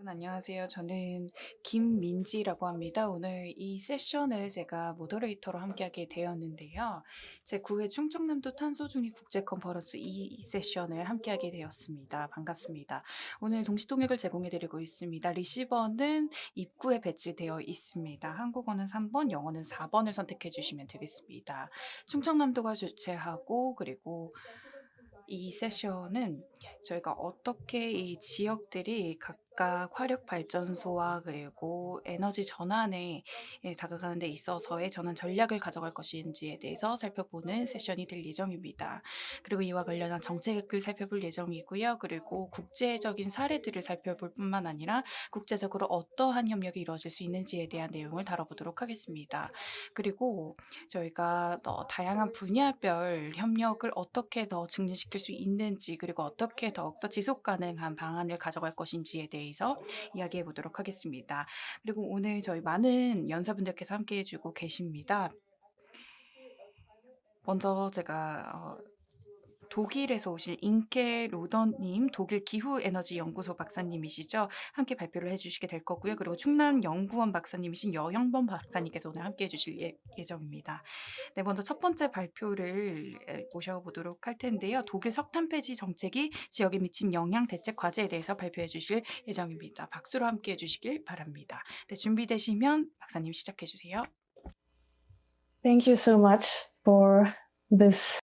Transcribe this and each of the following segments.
여러분 안녕하세요. 저는 김민지라고 합니다. 오늘 이 세션을 제가 모더레이터로 함께하게 되었는데요. 제9회 충청남도 탄소중립 국제 컨퍼런스 이 세션을 함께하게 되었습니다. 반갑습니다. 오늘 동시 통역을 제공해 드리고 있습니다. 리시버는 입구에 배치되어 있습니다. 한국어는 3번, 영어는 4번을 선택해 주시면 되겠습니다. 충청남도가 주최하고 그리고 이 세션은 저희가 어떻게 이 지역들이 각각 화력 발전소와 그리고 에너지 전환에 다가가는 데 있어서의 전환 전략을 가져갈 것인지에 대해서 살펴보는 세션이 될 예정입니다. 그리고 이와 관련한 정책을 살펴볼 예정이고요. 그리고 국제적인 사례들을 살펴볼 뿐만 아니라 국제적으로 어떠한 협력이 이루어질 수 있는지에 대한 내용을 다뤄보도록 하겠습니다. 그리고 저희가 다양한 분야별 협력을 어떻게 더 증진시킬 수 있는지 그리고 어떻게 더욱더 지속 가능한 방안을 가져갈 것인지에 대해서 이야기해 보도록 하겠습니다. 그리고 오늘 저희 많은 연사분들께서 함께해 주고 계십니다. 먼저 제가 독일에서 오실 인케 로더님, 독일 기후에너지연구소 박사님이시죠. 함께 발표를 해주시게 될 거고요. 그리고 충남연구원 박사님이신 여형범 박사님께서 오늘 함께 해주실 예정입니다. 네, 먼저 첫 번째 발표를 모셔보도록 할 텐데요. 독일 석탄 폐지 정책이 지역에 미친 영향 대책 과제에 대해서 발표해 주실 예정입니다. 박수로 함께 해주시길 바랍니다. 네, 준비되시면 박사님 시작해 주세요. Thank you so much for this.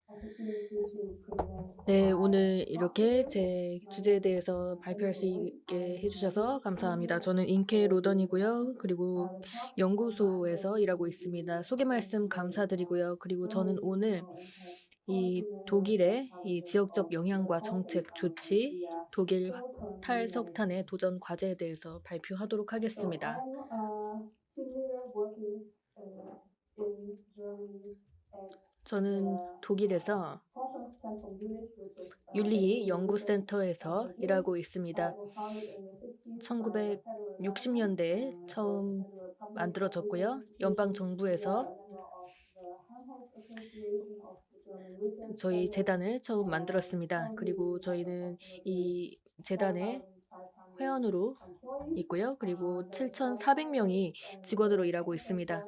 네, 오늘 이렇게 제 주제에 대해서 발표할 수 있게 해주셔서 감사합니다. 저는 인케 로던이고요. 그리고 연구소에서 일하고 있습니다. 소개 말씀 감사드리고요. 그리고 저는 오늘 이 독일의 이 지역적 영향과 정책 조치, 독일 탈석탄의 도전 과제에 대해서 발표하도록 하겠습니다. 저는 독일에서 율리히 연구센터에서 일하고 있습니다. 1960년대에 처음 만들어졌고요. 연방 정부에서 저희 재단을 처음 만들었습니다. 그리고 저희는 이 재단의 회원으로 있고요. 그리고 7,400명이 직원으로 일하고 있습니다.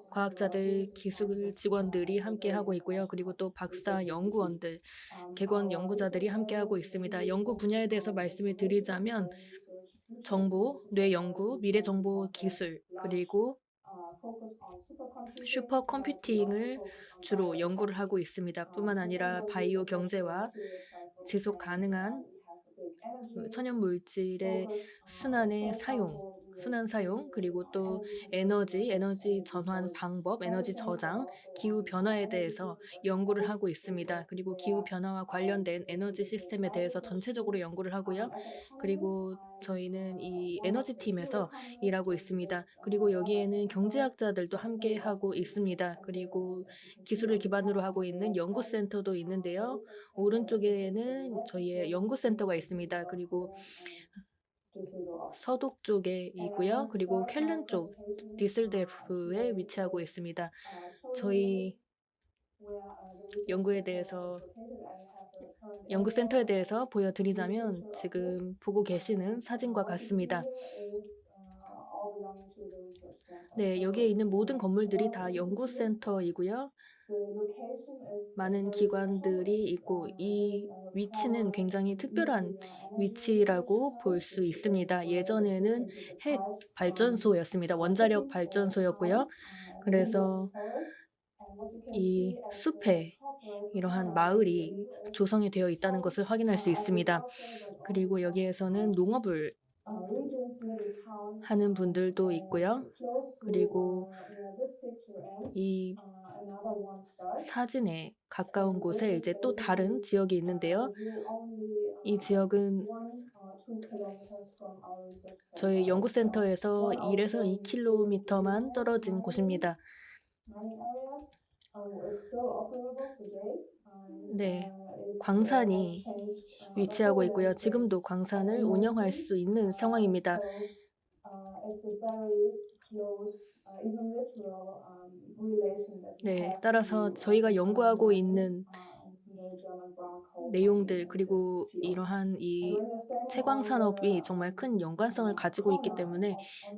과학자들, 기술 직원들이 함께하고 있고요. 그리고 또 박사 연구원들, 객원 연구자들이 함께하고 있습니다. 연구 분야에 대해서 말씀을 드리자면 정보, 뇌 연구, 미래 정보 기술, 그리고 슈퍼 컴퓨팅을 주로 연구를 하고 있습니다. 뿐만 아니라 바이오 경제와 지속 가능한 천연 물질의 순환 사용, 그리고 또 에너지 전환 방법, 에너지 저장, 기후 변화에 대해서 연구를 하고 있습니다. 그리고 기후 변화와 관련된 에너지 시스템에 대해서 전체적으로 연구를 하고요. 그리고 저희는 이 에너지 팀에서 일하고 있습니다. 그리고 여기에는 경제학자들도 함께 하고 있습니다. 그리고 기술을 기반으로 하고 있는 연구센터도 있는데요. 오른쪽에는 저희의 연구센터가 있습니다. 그리고 서독 쪽에 있고요. 그리고 쾰른 쪽 디슬데르프에 위치하고 있습니다. 저희 연구에 대해서 연구센터에 대해서 보여드리자면 지금 보고 계시는 사진과 같습니다. 네, 여기에 있는 모든 건물들이 다 연구센터이고요. 많은 기관들이 있고 이 위치는 굉장히 특별한 위치라고 볼 수 있습니다. 예전에는 핵 발전소였습니다. 원자력 발전소였고요. 그래서 이 숲에 이러한 마을이 조성이 되어 있다는 것을 확인할 수 있습니다. 그리고 여기에서는 농업을 하는 분들도 있고요. 그리고 이 사진에 가까운 곳에 이제 또 다른 지역이 있는데요. 이 지역은 저희 연구센터에서 1에서 2km만 떨어진 곳입니다. 네, 광산이 위치하고 있고요. 지금도 광산을 운영할 수 있는 상황입니다. 네, 따라서 저희가 연구하고 있는 내용들 그리고 이러한 이 채광 산업이 정말 큰 연관성을 가지고 있기 때문에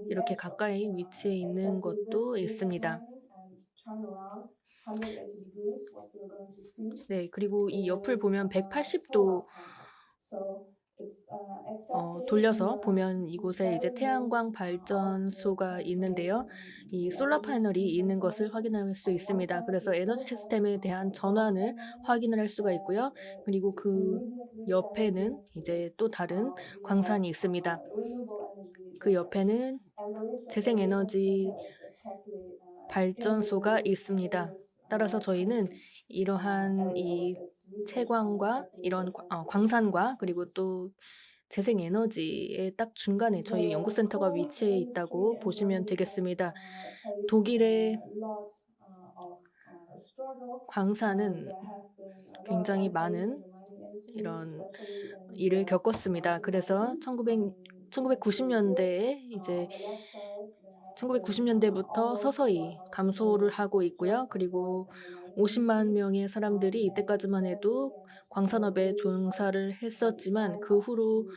이렇게 가까이 위치해 있는 것도 있습니다. 네. 그리고 이 옆을 보면 180도 돌려서 보면 이곳에 이제 태양광 발전소가 있는데요. 이 솔라 패널이 있는 것을 확인할 수 있습니다. 그래서 에너지 시스템에 대한 전환을 확인을 할 수가 있고요. 그리고 그 옆에는 이제 또 다른 광산이 있습니다. 그 옆에는 재생에너지 발전소가 있습니다. 따라서 저희는 이러한 이 채광과 이런 광산과 그리고 또 재생에너지의 딱 중간에 저희 연구센터가 위치해 있다고 보시면 되겠습니다. 독일의 광산은 굉장히 많은 이런 일을 겪었습니다. 그래서 1990 년대에 이제 1990 년대부터 서서히 감소를 하고 있고요. 그리고 50만 명의 사람들이 이때까지만 해도 광산업에 종사를 했었지만 그 후로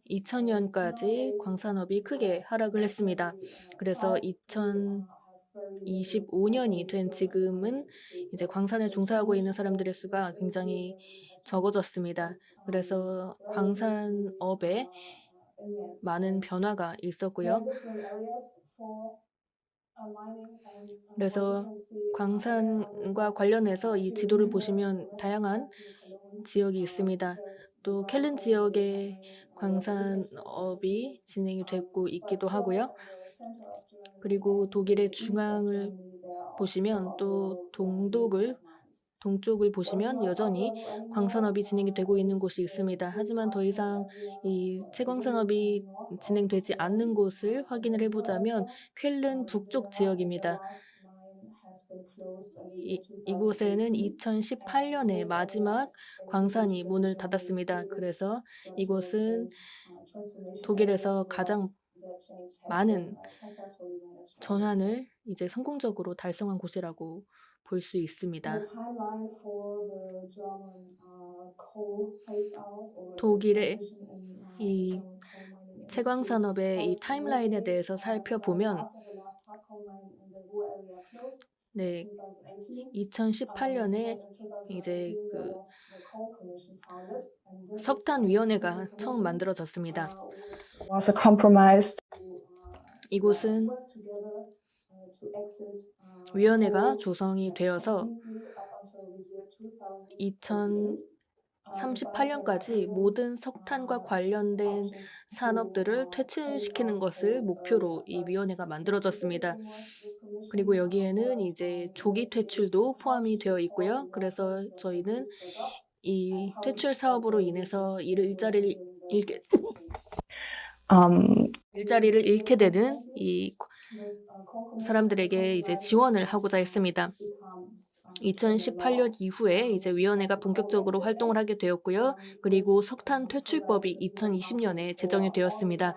2000 년까지 광산업이 크게 하락을 했습니다. 그래서 2025 년이 된 지금은 이제 광산에 종사하고 있는 사람들의 수가 굉장히 적어졌습니다. 그래서 광산업에 많은 변화가 있었고요. 그래서 광산과 관련해서 이 지도를 보시면 다양한 지역이 있습니다. 또 켈른 지역에 광산업이 진행이 되고 있기도 하고요. 그리고 독일의 중앙을 보시면 또 동쪽을 보시면 여전히 광산업이 진행이 되고 있는 곳이 있습니다. 하지만 더 이상 이 채광산업이 진행되지 않는 곳을 확인을 해 보자면 쾰른 북쪽 지역입니다. 이곳에는 2018 년에 마지막 광산이 문을 닫았습니다. 그래서 이곳은 독일에서 가장 많은 전환을 이제 성공적으로 달성한 곳이라고 볼 수 있습니다. 독일의 이 채광 산업의 이 타임라인에 대해서 살펴보면 네. 2018 년에 이제 그 석탄위원회가 처음 만들어졌습니다. Was a compromise. 이곳은 위원회가 조성이 되어서 2038 년까지 모든 석탄과 관련된 산업들을 퇴출시키는 것을 목표로 이 위원회가 만들어졌습니다. 그리고 여기에는 이제 조기 퇴출도 포함이 되어 있고요. 그래서 저희는 이 퇴출 사업으로 인해서 Um, 일자리를 잃게 되는 이 사람들에게 이제 지원을 하고자 했습니다. 2018 년 이후에 이제 위원회가 본격적으로 활동을 하게 되었고요. 그리고 석탄 퇴출법이 2020 년에 제정이 되었습니다.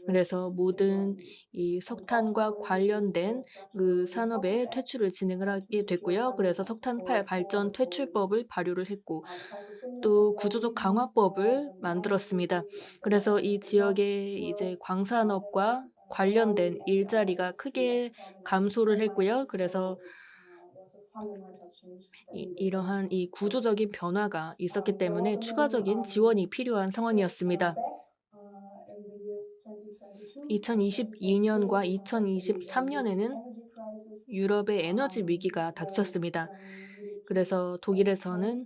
그래서 모든 이 석탄과 관련된 그 산업의 퇴출을 진행을 하게 됐고요. 그래서 석탄 발전 퇴출법을 발효를 했고 또 구조적 강화법을 만들었습니다. 그래서 이 지역의 이제 광산업과 관련된 일자리가 크게 감소를 했고요. 그래서 이러한 이 구조적인 변화가 있었기 때문에 추가적인 지원이 필요한 상황이었습니다. 2022 년과 2023 년에는 유럽의 에너지 위기가 닥쳤습니다. 그래서 독일에서는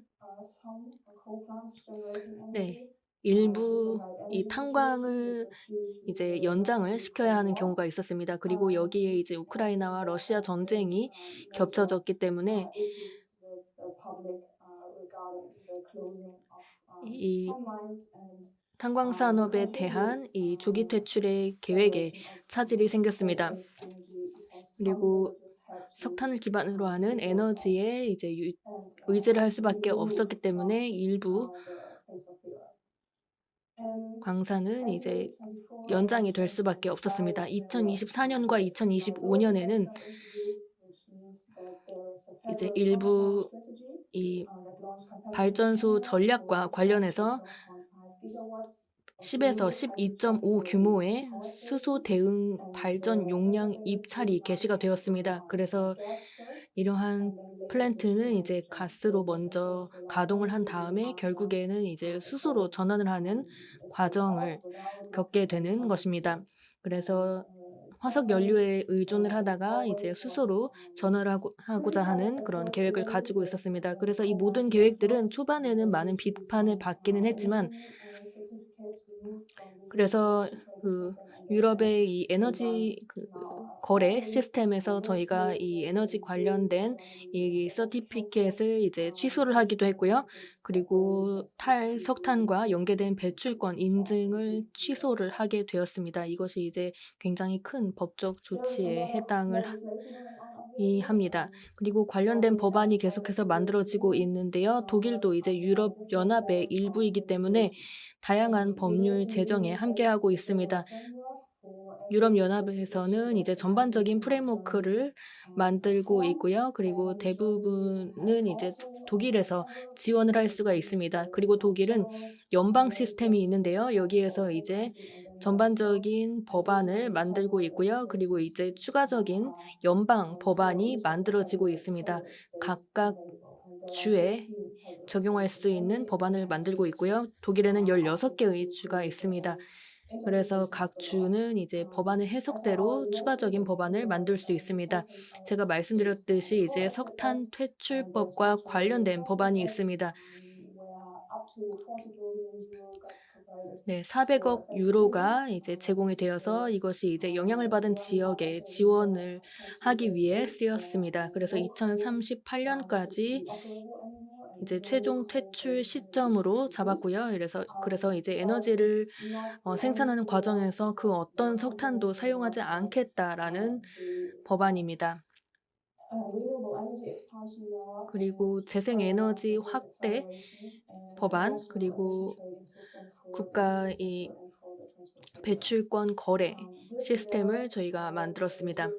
네. 일부 이 탄광을 이제 연장을 시켜야 하는 경우가 있었습니다. 그리고 여기에 이제 우크라이나와 러시아 전쟁이 겹쳐졌기 때문에 이 탄광 산업에 대한 이 조기 퇴출의 계획에 차질이 생겼습니다. 그리고 석탄을 기반으로 하는 에너지에 이제 의지를 할 수밖에 없었기 때문에 일부 광산은 이제 연장이 될 수밖에 없었습니다. 2024 년과 2025 년에는 이제 일부 이 발전소 전략과 관련해서 10에서 12.5 규모의 수소 대응 발전 용량 입찰이 개시가 되었습니다. 그래서 이러한 플랜트는 이제 가스로 먼저 가동을 한 다음에 결국에는 이제 수소로 전환을 하는 과정을 겪게 되는 것입니다. 그래서 화석 연료에 의존을 하다가 이제 수소로 전환을 하고자 하는 그런 계획을 가지고 있었습니다. 그래서 이 모든 계획들은 초반에는 많은 비판을 받기는 했지만, 그래서 그 유럽의 이 에너지 거래 시스템에서 저희가 이 에너지 관련된 이 서티피켓을 이제 취소를 하기도 했고요. 그리고 석탄과 연계된 배출권 인증을 취소를 하게 되었습니다. 이것이 이제 굉장히 큰 법적 조치에 해당을 합니다. 그리고 관련된 법안이 계속해서 만들어지고 있는데요. 독일도 이제 유럽 연합의 일부이기 때문에 다양한 법률 제정에 함께하고 있습니다. 유럽 연합에서는 이제 전반적인 프레임워크를 만들고 있고요. 그리고 대부분은 이제 독일에서 지원을 할 수가 있습니다. 그리고 독일은 연방 시스템이 있는데요. 여기에서 이제 전반적인 법안을 만들고 있고요. 그리고 이제 추가적인 연방 법안이 만들어지고 있습니다. 각각 주에 적용할 수 있는 법안을 만들고 있고요. 독일에는 16개의 주가 있습니다. 그래서 각 주는 이제 법안의 해석대로 추가적인 법안을 만들 수 있습니다. 제가 말씀드렸듯이 이제 석탄 퇴출법과 관련된 법안이 있습니다. 네, 400억 유로가 이제 제공이 되어서 이것이 이제 영향을 받은 지역에 지원을 하기 위해 쓰였습니다. 그래서 2038년까지 이제 최종 퇴출 시점으로 잡았고요. 그래서 이제 에너지를 생산하는 과정에서 그 어떤 석탄도 사용하지 않겠다라는 법안입니다. 그리고 재생에너지 확대 법안, 그리고 국가 이 배출권 거래 시스템을 저희가 만들었습니다.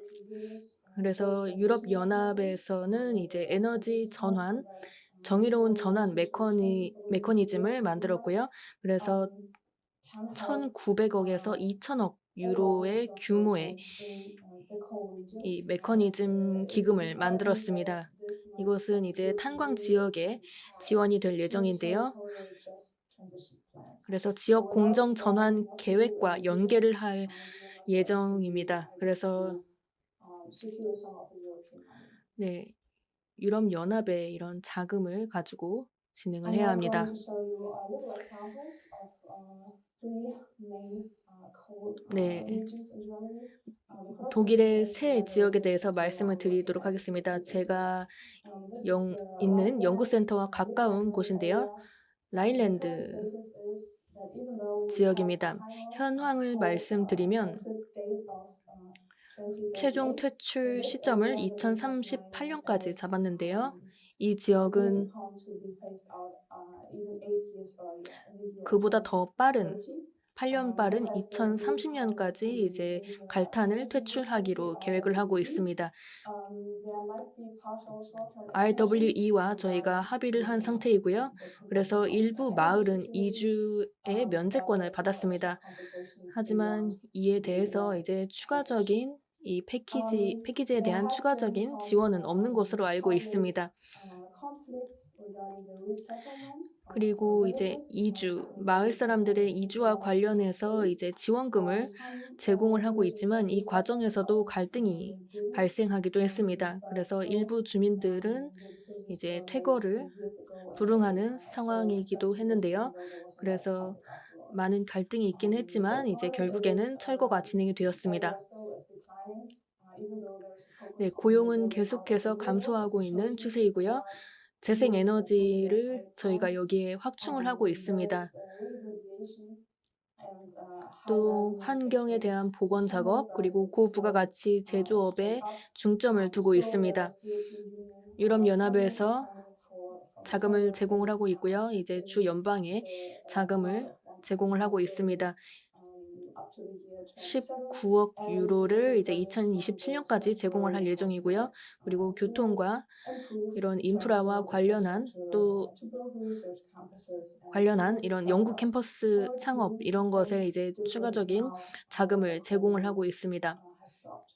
그래서 유럽 연합에서는 이제 에너지 전환, 정의로운 전환 메커니즘을 만들었고요. 그래서 1,900억에서 2,000억 유로의 규모의 이 메커니즘 기금을 만들었습니다. 이것은 이제 탄광 지역에 지원이 될 예정인데요. 그래서 지역 공정 전환 계획과 연계를 할 예정입니다. 그래서 네, 유럽 연합의 이런 자금을 가지고 진행을 I'm 해야 now going 합니다. to show you little examples of three main coal 네. regions in Germany. The first one 독일의 is 세 지역에 대해서 Niedersächsische 말씀을 드리도록 Landwirtschaft 하겠습니다. area. 제가 This is the 있는 Rhineland 연구센터와 가까운 regulatory 곳인데요. area. The current 라인랜드 status is that even though we have a 지역입니다. final 현황을 coal 말씀드리면 exit date of 최종 2038, 퇴출 this 시점을 area will not 2038년까지 is 잡았는데요. 이 will 지역은 come to be phased out even 8 years earlier in the year 그보다 더 빠른 2030. 8년 This 빠른 has been agreed upon 2030년까지 in 이제 Asia 갈탄을 Energy Frequency 퇴출하기로 계획을 하고 RWE. 있습니다. There might be partial short-term extensions RWE와 저희가 합의를 한 상태이고요. 그래서 일부 마을은 이주의 면제권을 받았습니다. 하지만 이에 대해서 이제 추가적인 이 패키지에 대한 추가적인 지원은 없는 것으로 알고 있습니다. 그리고 이제 마을 사람들의 이주와 관련해서 이제 지원금을 제공을 하고 있지만 이 과정에서도 갈등이 발생하기도 했습니다. 그래서 일부 주민들은 이제 퇴거를 불응하는 상황이기도 했는데요. 그래서 많은 갈등이 있긴 했지만 이제 결국에는 철거가 진행이 되었습니다. 네, 고용은 계속해서 감소하고 있는 추세이고요. 재생 에너지를 저희가 여기에 확충을 하고 있습니다. 또 환경에 대한 보건 작업, 그리고 고부가가치 제조업에 중점을 두고 있습니다. 유럽 연합에서 자금을 제공을 하고 있고요. 이제 주 연방에 자금을 제공을 하고 있습니다. up to the year 27. 19억 And 유로를 specific 이제 budgets from the 2027년까지 제공을 할 structural 예정이고요. funds 그리고 to 교통과 improve 이런 인프라와 transport 관련한 infrastructure, 또 to build research campuses and to 관련한 make 이런 연구 startups. 캠퍼스 For 창업 teams, 이런 something 것에 이제 different 추가적인 now 자금을 제공을 하고 only 있습니다. has stopped.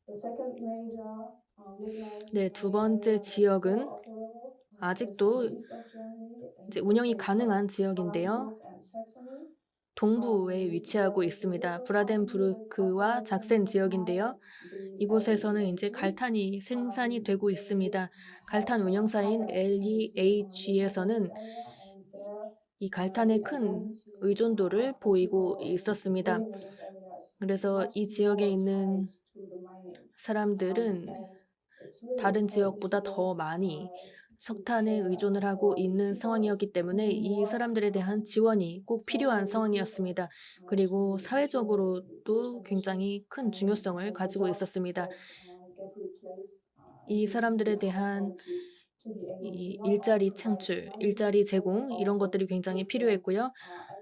The second major lignite 네, 두 area 번째 that's still 지역은 operable is the 아직도 east of Germany in 이제 the 운영이 states of 가능한 지역인데요. Brandenburg and Saxony. 동부에 위치하고 There is the 있습니다. nickel company that is 브라덴부르크와 operating 작센 this mine. 지역인데요. It's the 이곳에서는 이제 LEAG. 갈탄이 생산이 되고 They 있습니다. have 갈탄 운영사인 high dependency on nickel from this LEAG에서는 area, and there 이 the 갈탄에 큰 identity 의존도를 of the 보이고 people 있었습니다. living in this area is 그래서 much 이 지역에 more 있는 tied to the mining. 사람들은 And it's really 다른 important 지역보다 더 많이 to 석탄에 care 의존을 하고 for these 있는 people. 상황이었기 It's 때문에 even 이 more 사람들에 대한 지원이 꼭 필요한 essential in 상황이었습니다. Europe 그리고 to secure the good 사회적으로도 transition 굉장히 큰 and 중요성을 the 가지고 jobs 있었습니다. that get replaced 이 need to be 사람들에 high 대한 quality to be able to 이 not 일자리 only provide 창출, economic 일자리 but 제공 이런 also 것들이 굉장히 give them 필요했고요. a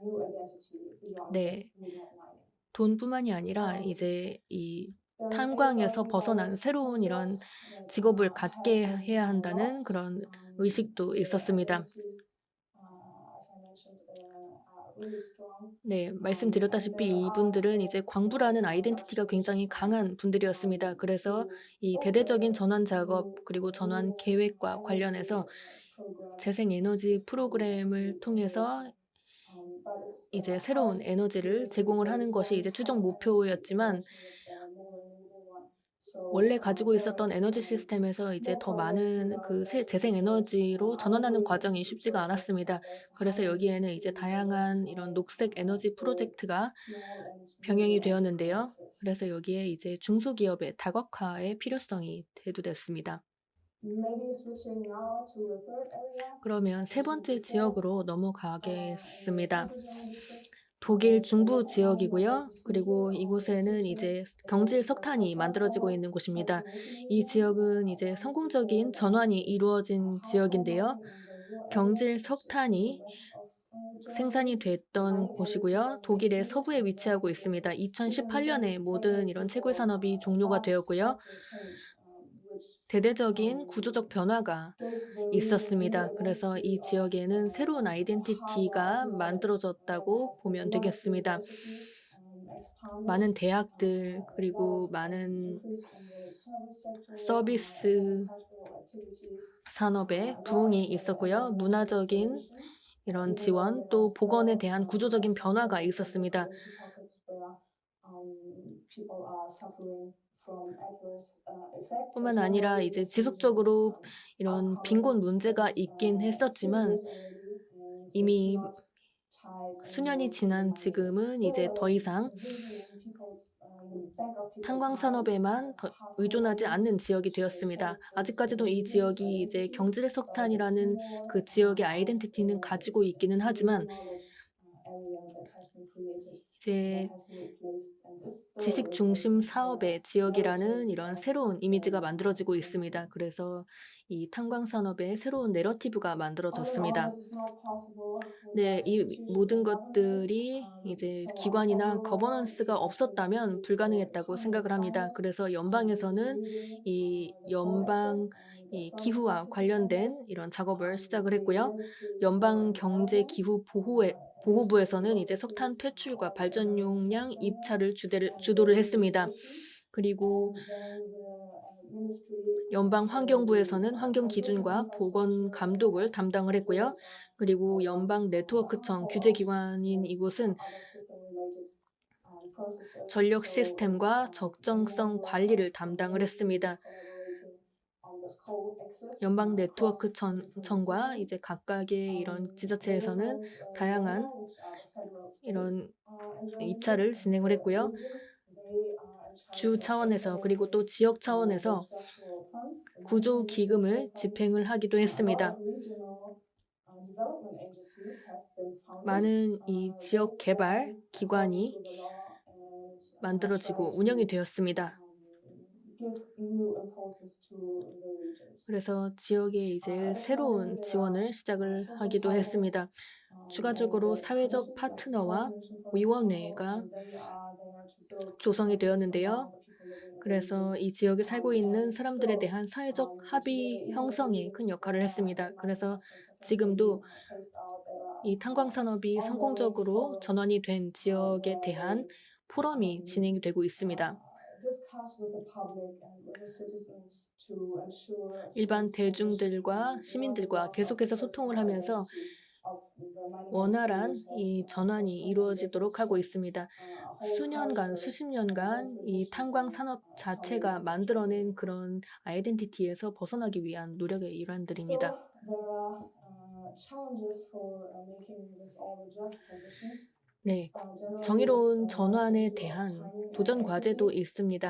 new identity beyond 네, lignite mining. 돈뿐만이 아니라 Um, 이제 이 There is 탄광에서 8,000 벗어난 private 새로운 이런 contracts that 직업을 have 갖게 been 해야 한다는 lost. 그런 의식도 The 있었습니다. identities, as I mentioned, are really strong. 네, And 말씀드렸다시피 there are 이분들은 이제 still 광부라는 Dutch 아이덴티티가 굉장히 business plans 강한 분들이었습니다. 그래서 to 이 대대적인 fulfill 전환 the 작업 new 그리고 전환 renewable 계획과 energy 관련해서 program 재생 에너지 from 프로그램을 the 통해서 generation. But it's 이제 hard 새로운 에너지를 because we 제공을 하는 것이 don't 이제 최종 have energy 목표였지만 production with the more renewable one. So 원래 가지고 there 있었던 is 에너지 시스템에서 이제 more 더 progress 많은 그 regarding battery 재생 storage, 에너지로 전환하는 과정이 algorithms to 쉽지가 project, 않았습니다. there's 그래서 high need 여기에는 이제 to 다양한 이런 녹색 diversify 에너지 for 프로젝트가 small and 병행이 medium 되었는데요. enterprises. 그래서 여기에 이제 중소기업의 다각화의 필요성이 대두됐습니다. Maybe switching now to the third area, 그러면 as 세 mentioned 번째 before, 지역으로 in the 넘어가겠습니다. central German district, 독일 there's the 중부 lignite mining that 지역이고요. you see 그리고 here on the 이곳에는 picture. 이제 It 경질 was a 석탄이 만들어지고 successful 있는 곳입니다. transformation 이 region 지역은 이제 once 성공적인 before there was 전환이 the 이루어진 high coal 지역인데요. mine in the Ruhr area, 경질 which is in the 석탄이 west of 생산이 Germany. 됐던 Mining ended 곳이고요. 독일의 2018, 서부에 and there 위치하고 has 있습니다. been even 2018년에 since 모든 decades 이런 채굴 before 산업이 a 종료가 large 되었고요. structural change, which 대대적인 구조적 변화가 gave the region a new 있었습니다. 그래서 이 identity of 지역에는 새로운 a higher 아이덴티티가 knowledge that 만들어졌다고 have 보면 longest 되겠습니다. universities expanded, 많은 대학들 a lot 그리고 of 많은 increase in the service sector, 서비스 agricultural activities, 산업에 a lot 부흥이 of 있었고요. environmental 문화적인 restoration, 이런 even though 지원 there are 또 복원에 still 대한 구조적인 some 변화가 places in the 있었습니다. pollution pockets where people are suffering from adverse effects, but 뿐만 아니라 generally 이제 these regions 지속적으로 are 이런 빈곤 common 문제가 since 있긴 few 했었지만 years already, and it's 이미 not tied 수년이 anymore to the 지난 mining. It's 지금은 이제 still 더 이상 a vision in people's in the back of people's 탄광 minds, 산업에만 더 high coal 의존하지 mining 않는 지역이 to 되었습니다. shape this 아직까지도 이 region's 지역이 이제 identity, 경질 but it's 석탄이라는 more 그 지역의 of 아이덴티티는 가지고 a 있기는 new 하지만 knowledge area that has been created, that 이제 has replaced and is still 지식 중심 replacing the 사업의 지역이라는 narrative 이런 of 새로운 이미지가 만들어지고 Germany. 있습니다. 그래서 이 탄광 산업의 새로운 내러티브가 All in all, 만들어졌습니다. this is not possible 네, without 이 institutions 모든 and governance. 것들이 이제 So on 기관이나 federal level, the 거버넌스가 Federal 없었다면 Institute for 불가능했다고 Economy and 생각을 합니다. Climate. 그래서 This is 연방에서는 leading 이 the co-exit 연방 and the 이 further 기후와 capacity on 관련된 this. 이런 작업을 시작을 The 했고요. Ministry for 연방 경제 Environment 기후 is working 보호부에서는 이제 석탄 overseas 퇴출과 all the 발전 environmental 용량 standards 입찰을 and the 주도를 했습니다. remediation. 그리고 And then the Ministry 연방 for 환경부에서는 the 환경 Transmission 기준과 보건 Infrastructure 감독을 has 담당을 했고요. delivered 그리고 lots 연방 네트워크청 whole audits 규제기관인 and 이곳은 other system-related processes. 전력 So it's 시스템과 the 적정성 network 관리를 of 담당을 ministries 했습니다. collaborating on this co-exit 연방 across the different 네트워크청과 decisions. 이제 각각의 이런 The 지자체에서는 different 다양한 Länder, which are the federal states 이런 in Germany, 입찰을 and 진행을 the 했고요. regions, they are in 주 charge of 차원에서 그리고 또 implementing 지역 the 차원에서 structural funds, the 구조 national structural 기금을 funds. 집행을 하기도 A lot 했습니다. of regional development agencies have been founded 많은 이 지역 that 개발 can, according 기관이 to the law, and try 만들어지고 운영이 to 되었습니다. give new impulses to the regions. 그래서 지역에 이제 Additionally, 새로운 there are 지원을 시작을 social 하기도 partners 했습니다. 추가적으로 사회적 파트너와 위원회가 조성이 되었는데요. 그래서 이 지역에 살고 있는 사람들에 대한 사회적 합의 형성에 큰 역할을 했습니다. 그래서 지금도 이 탄광 산업이 성공적으로 전환이 된 지역에 대한 포럼이 진행이 되고 있습니다. 일반 대중들과 시민들과 계속해서 소통을 하면서 원활한 이 전환이 이루어지도록 하고 있습니다. 수년간, 수십 년간 이 탄광 산업 자체가 만들어낸 그런 아이덴티티에서 벗어나기 위한 노력의 일환들입니다. Still, there are challenges for making this all a just transition. 네, Generally, it's 정의로운 an 전환에 issue of 대한 timing and 도전 과제도 equity. 있습니다.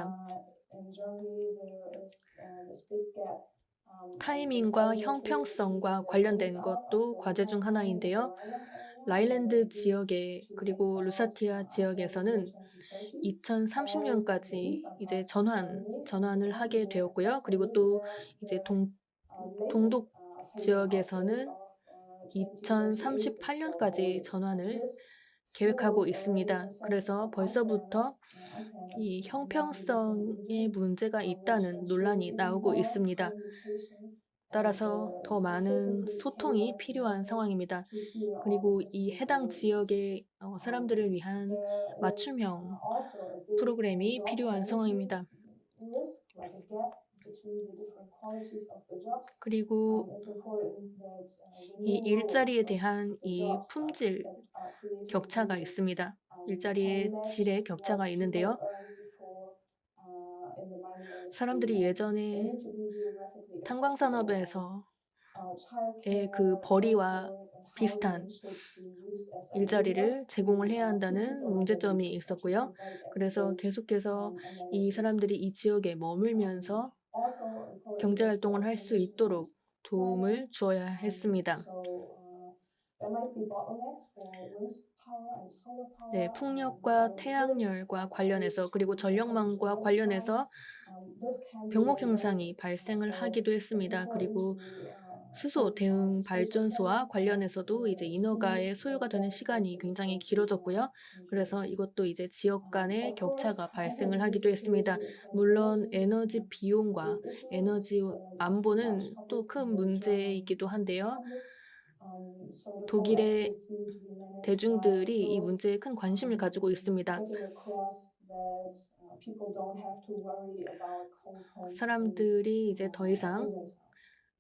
In Germany, there is this big gap. And this 타이밍과 area 형평성과 to phase 관련된 out of 것도 the 과제 중 pipeline in the 하나인데요. Rhineland area 라일랜드 due 지역에 to 그리고 phase out 루사티아 until the year 지역에서는 2030. And the 2030년까지 eastern 이제 part of Germany, 전환을 Berlin, 하게 being 되었고요. 그리고 Saxony, 또 where 이제 the latest 동독 phasing out date 지역에서는 of 2038 is still 2038년까지 holding. 전환을 This 계획하고 fuels already 있습니다. perceptions 그래서 of 벌써부터 unfairness 이 among the different 형평성의 regions, 문제가 which 있다는 ensures 논란이 even 나오고 more 있습니다. communication and 따라서 더 많은 specifically 소통이 tailored 필요한 measures 상황입니다. to hear all the 그리고 이 citizens' 해당 needs. 지역의 사람들을 위한 There is 맞춤형 also a big 프로그램이 job 필요한 quality 상황입니다. risk, like a gap between the different qualities of the jobs. 그리고 It's important that the 이 new roles 일자리에 of 대한 the 이 jobs 품질 that are created 격차가 really 있습니다. can 일자리의 match 질의 격차가 what people 있는데요. earned before in the mining industry. 사람들이 And they 예전에 need to be geographically 탄광 accessible, and 산업에서 의 그 childcare, 벌이와 transport, and 비슷한 housing should be used as 일자리를 enablers 제공을 to 해야 keep 한다는 people living 문제점이 in such a 있었고요. democratic and 그래서 good 계속해서 이 amenities. 사람들이 이 지역에 머물면서 Also important 경제 is 활동을 할 수 condition and 있도록 도움을 planning. 주어야 했습니다. There might be bottlenecks for wind power and solar 네, power, 풍력과 power grids, 태양열과 관련해서 outreach 그리고 to independent 전력망과 generating plants. 관련해서 This can be 병목 delayed. 현상이 발생을 So 하기도 it's 했습니다. important 그리고 to 수소 focus on 대응 spatial 발전소와 planning and 관련해서도 이제 인허가에 schemes 소요가 되는 that 시간이 benefit the 굉장히 different 길어졌고요. 그래서 communities. 이것도 이제 지역 간의 Of course, 격차가 발생을 energy 하기도 했습니다. security and 물론 connectivity is 에너지 a 비용과 big issue. 에너지 It's 안보는 large 또 topic 큰 in the German 문제이기도 한데요. public. So the 독일의 co-exits need to be managed while 대중들이 이 still 문제에 큰 관심을 가지고 있습니다. getting across that people don't have to worry about cold homes in 사람들이 이제 더 이상 winter.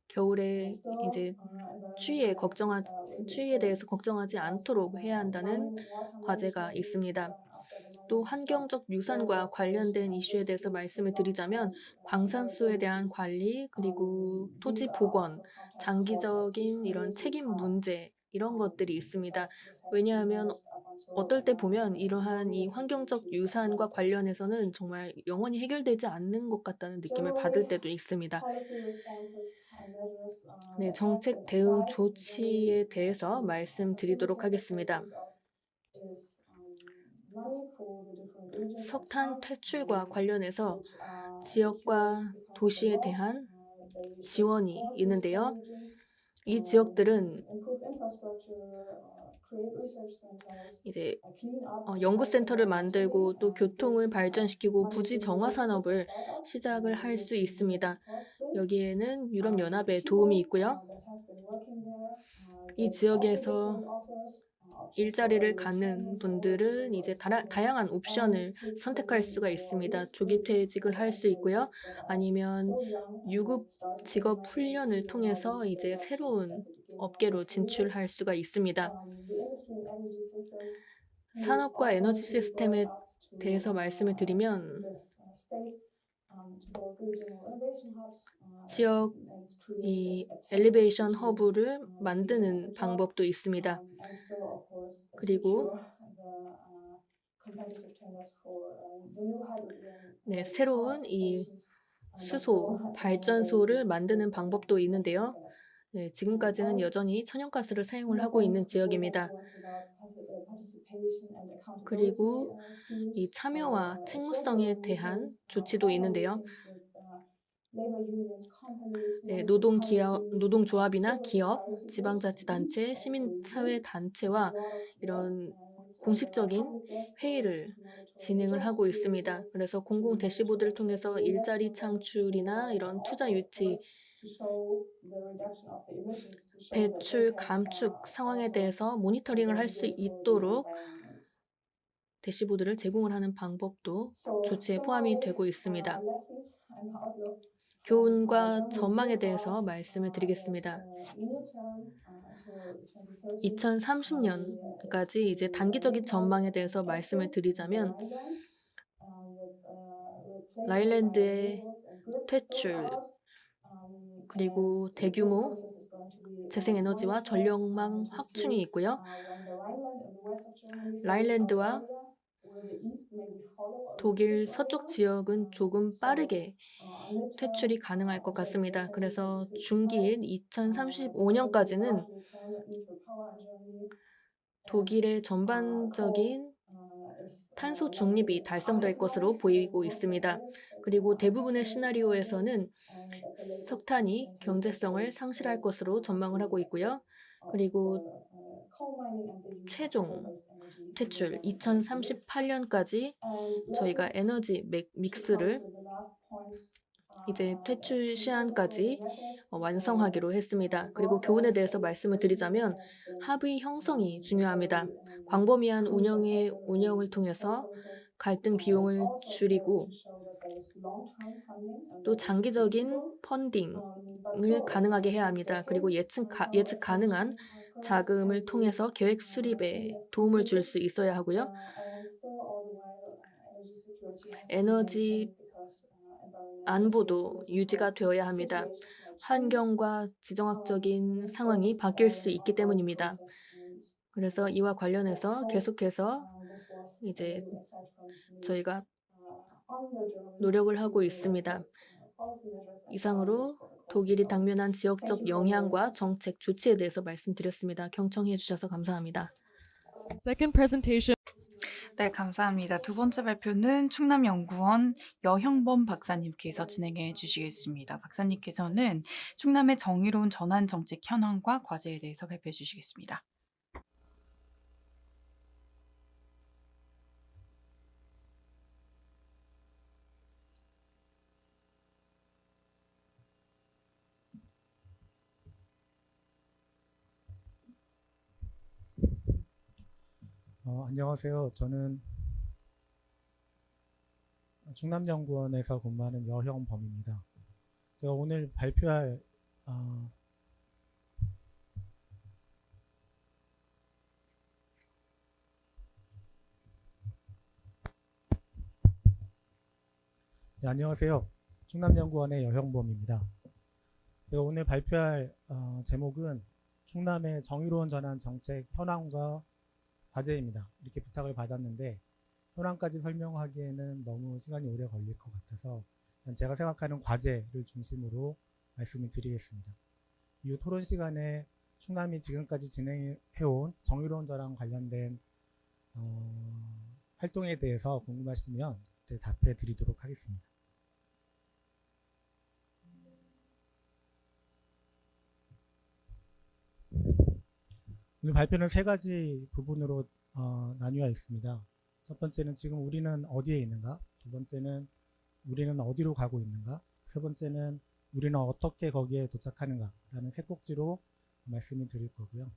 겨울에 Still, 이제 environmental exits are really 추위에 대해서 important 걱정하지 because 않도록 해야 한다는 running water 과제가 management is 있습니다. after the 또 mining has stopped. 환경적 Their 유산과 관련된 restoration 이슈에 this 대해서 leads to 말씀을 드리자면 long-term 광산수에 대한 liabilities. 관리 그리고 토지 These are 복원, also sometimes called 장기적인 이런 accumulated 책임 costs. 문제 이런 것들이 있습니다. Because this has to be 왜냐하면 managed up until 어떨 때 보면 the 이러한 이 millions and 환경적 issues of 유산과 money. 관련해서는 정말 영원히 해결되지 않는 것 같다는 느낌을 Generally, 받을 때도 있습니다. policy responses and measures 네, that have 정책 been 대응 applied in Germany 조치에 대해서 to 말씀드리도록 facilitate the 하겠습니다. phase out is money for the different regions and 석탄 towns, 퇴출과 관련해서 which are secured 지역과 because of the 도시에 law. 대한 They should 지원이 support these 있는데요. core regions, 이 지역들은 improve infrastructure, create research centers, 이제 clean up 연구센터를 recycle 만들고 material, 또 교통을 give 발전시키고 money 부지 to 정화 universities and 산업을 startups. 시작을 할 수 European Union 있습니다. supports this. 여기에는 유럽연합의 People 도움이 있고요. that have been working there 이 get also 지역에서 different offers, options for 일자리를 early 갖는 retirement or 분들은 technical 이제 experience, 다양한 옵션을 and 선택할 training 수가 for 있습니다. risk 조기 group 퇴직을 할 수 있고요. employees that are 아니면 still young and 유급 started in the 직업 mining 훈련을 industry and now 통해서 lose 이제 their jobs just 새로운 at the beginning of 업계로 their careers. 진출할 수가 있습니다. The industry and energy system needs 산업과 also 에너지 to be brought 시스템에 up to 대해서 말씀을 드리면 this state to build regional innovation hubs 지역 and 이 create a tech 엘리베이션 hub to 허브를 keep them at 만드는 the job. 방법도 있습니다. And still, of course, 그리고 secure the competitive tenders for the new hydrogen 네, power 새로운 이 stations that 수소 will 발전소를 enable 만드는 방법도 있는데요. gas. 네, 지금까지는 And 여전히 천연가스를 사용을 하고 nothing 있는 will 지역입니다. work without participation and accountability 그리고 이 schemes. 참여와 So still there 책무성에 are 대한 meetings, 조치도 formal 있는데요. meetings with labor unions, companies, 네, municipalities, 노동조합이나 civil 기업, society 지방자치단체, groups, 시민사회 religions. It's a 단체와 lot of work, 이런 and 공식적인 public dashboards 회의를 monitoring 진행을 jobs 하고 있습니다. creation 그래서 to 공공 monitor 대시보드를 actually 통해서 the 일자리 investment and 창출이나 이런 투자 유치, to show the reduction of the emissions, to show that this 배출, has 감축 상황에 also 대해서 모니터링을 할 very 수 good for the 있도록 environment. 대시보드를 제공을 하는 방법도 So 조치에 포함이 summary, 되고 있습니다. lessons and outlook from 교훈과 Germany so 전망에 far 대해서 말씀을 that 드리겠습니다. near term until 2030 is 2030년까지 이제 to 단기적인 look out 전망에 대해서 말씀을 exit the 드리자면 Rhineland with replacement by 라일랜드의 renewables and grid 퇴출, build-out. 그리고 And this 대규모 process is going to be 재생에너지와 monitored 전력망 to 확충이 see 있고요. when the Rhineland in the west of Germany goes 라일랜드와 earlier, will the east maybe follow a little 독일 bit 서쪽 earlier? 지역은 조금 So 빠르게 midterm 퇴출이 가능할 것 until the year 같습니다. 그래서 2025, 중기인 there's going to be 2035년까지는 largely climate neutral power in Germany, 독일의 and 전반적인 is 탄소 likely 중립이 달성될 것으로 보이고 most 있습니다. areas that 그리고 대부분의 have no carbon, 시나리오에서는 and at the latest 석탄이 2028 경제성을 상실할 is 것으로 전망을 하고 the 있고요. exit 그리고 of coal mining and the use of 최종 coal-based energy in the 퇴출 German energy mix. 2038년까지 And 저희가 lessons 에너지 to come 믹스를 to the last points 이제 that 퇴출 compensating 시한까지 measures. So 완성하기로 했습니다. 그리고 broad 교훈에 base 대해서 말씀을 participation 드리자면 has been 합의 형성이 very 중요합니다. 광범위한 crucial 운영을 통해서 process. 갈등 It's 비용을 also important 줄이고 to show that there is long-term funding and 또 that is 장기적인 predictable. But 펀딩을 still, 가능하게 해야 it 합니다. might take 그리고 decades until 예측 it 가능한 comes in process 자금을 can be 통해서 계획 seen 수립에 as 도움을 줄 completed. 수 있어야 하고요. And still all the while energy security has to be 에너지 maintained because environmental, 안보도 geopolitical 유지가 되어야 합니다. situations might change. 환경과 지정학적인 So 상황이 this is 바뀔 part 수 of 있기 our 때문입니다. process. And 그래서 이와 I 관련해서 hope 계속해서 this was a 이제 little insight from me 저희가 on the German 노력을 하고 future 있습니다. policy measures and how this 이상으로 protocol 독일이 is. 당면한 Thank 지역적 you for your 영향과 attention. 정책 조치에 대해서 말씀드렸습니다. 경청해 주셔서 감사합니다. Second presentation. 네, 감사합니다. 두 번째 발표는 충남연구원 여형범 박사님께서 진행해 주시겠습니다. 박사님께서는 충남의 정의로운 전환 정책 현황과 과제에 대해서 발표해 주시겠습니다. 안녕하세요. 저는 충남연구원에서 근무하는 여형범입니다. 제가 오늘 발표할 네, 안녕하세요. 충남연구원의 여형범입니다. 제가 오늘 발표할 제목은 충남의 정의로운 전환 정책 현황과 과제입니다. 이렇게 부탁을 받았는데 현황까지 설명하기에는 너무 시간이 오래 걸릴 것 같아서 제가 생각하는 과제를 중심으로 말씀을 드리겠습니다. 이 토론 시간에 충남이 지금까지 진행해온 정의로운 전환 관련된 활동에 대해서 궁금하시면 답해 드리도록 하겠습니다. 오늘 발표는 세 가지 부분으로 나뉘어 있습니다. 첫 번째는 지금 우리는 어디에 있는가? 두 번째는 우리는 어디로 가고 있는가? 세 번째는 우리는 어떻게 거기에 도착하는가? 라는 세 꼭지로 말씀을 드릴 거고요.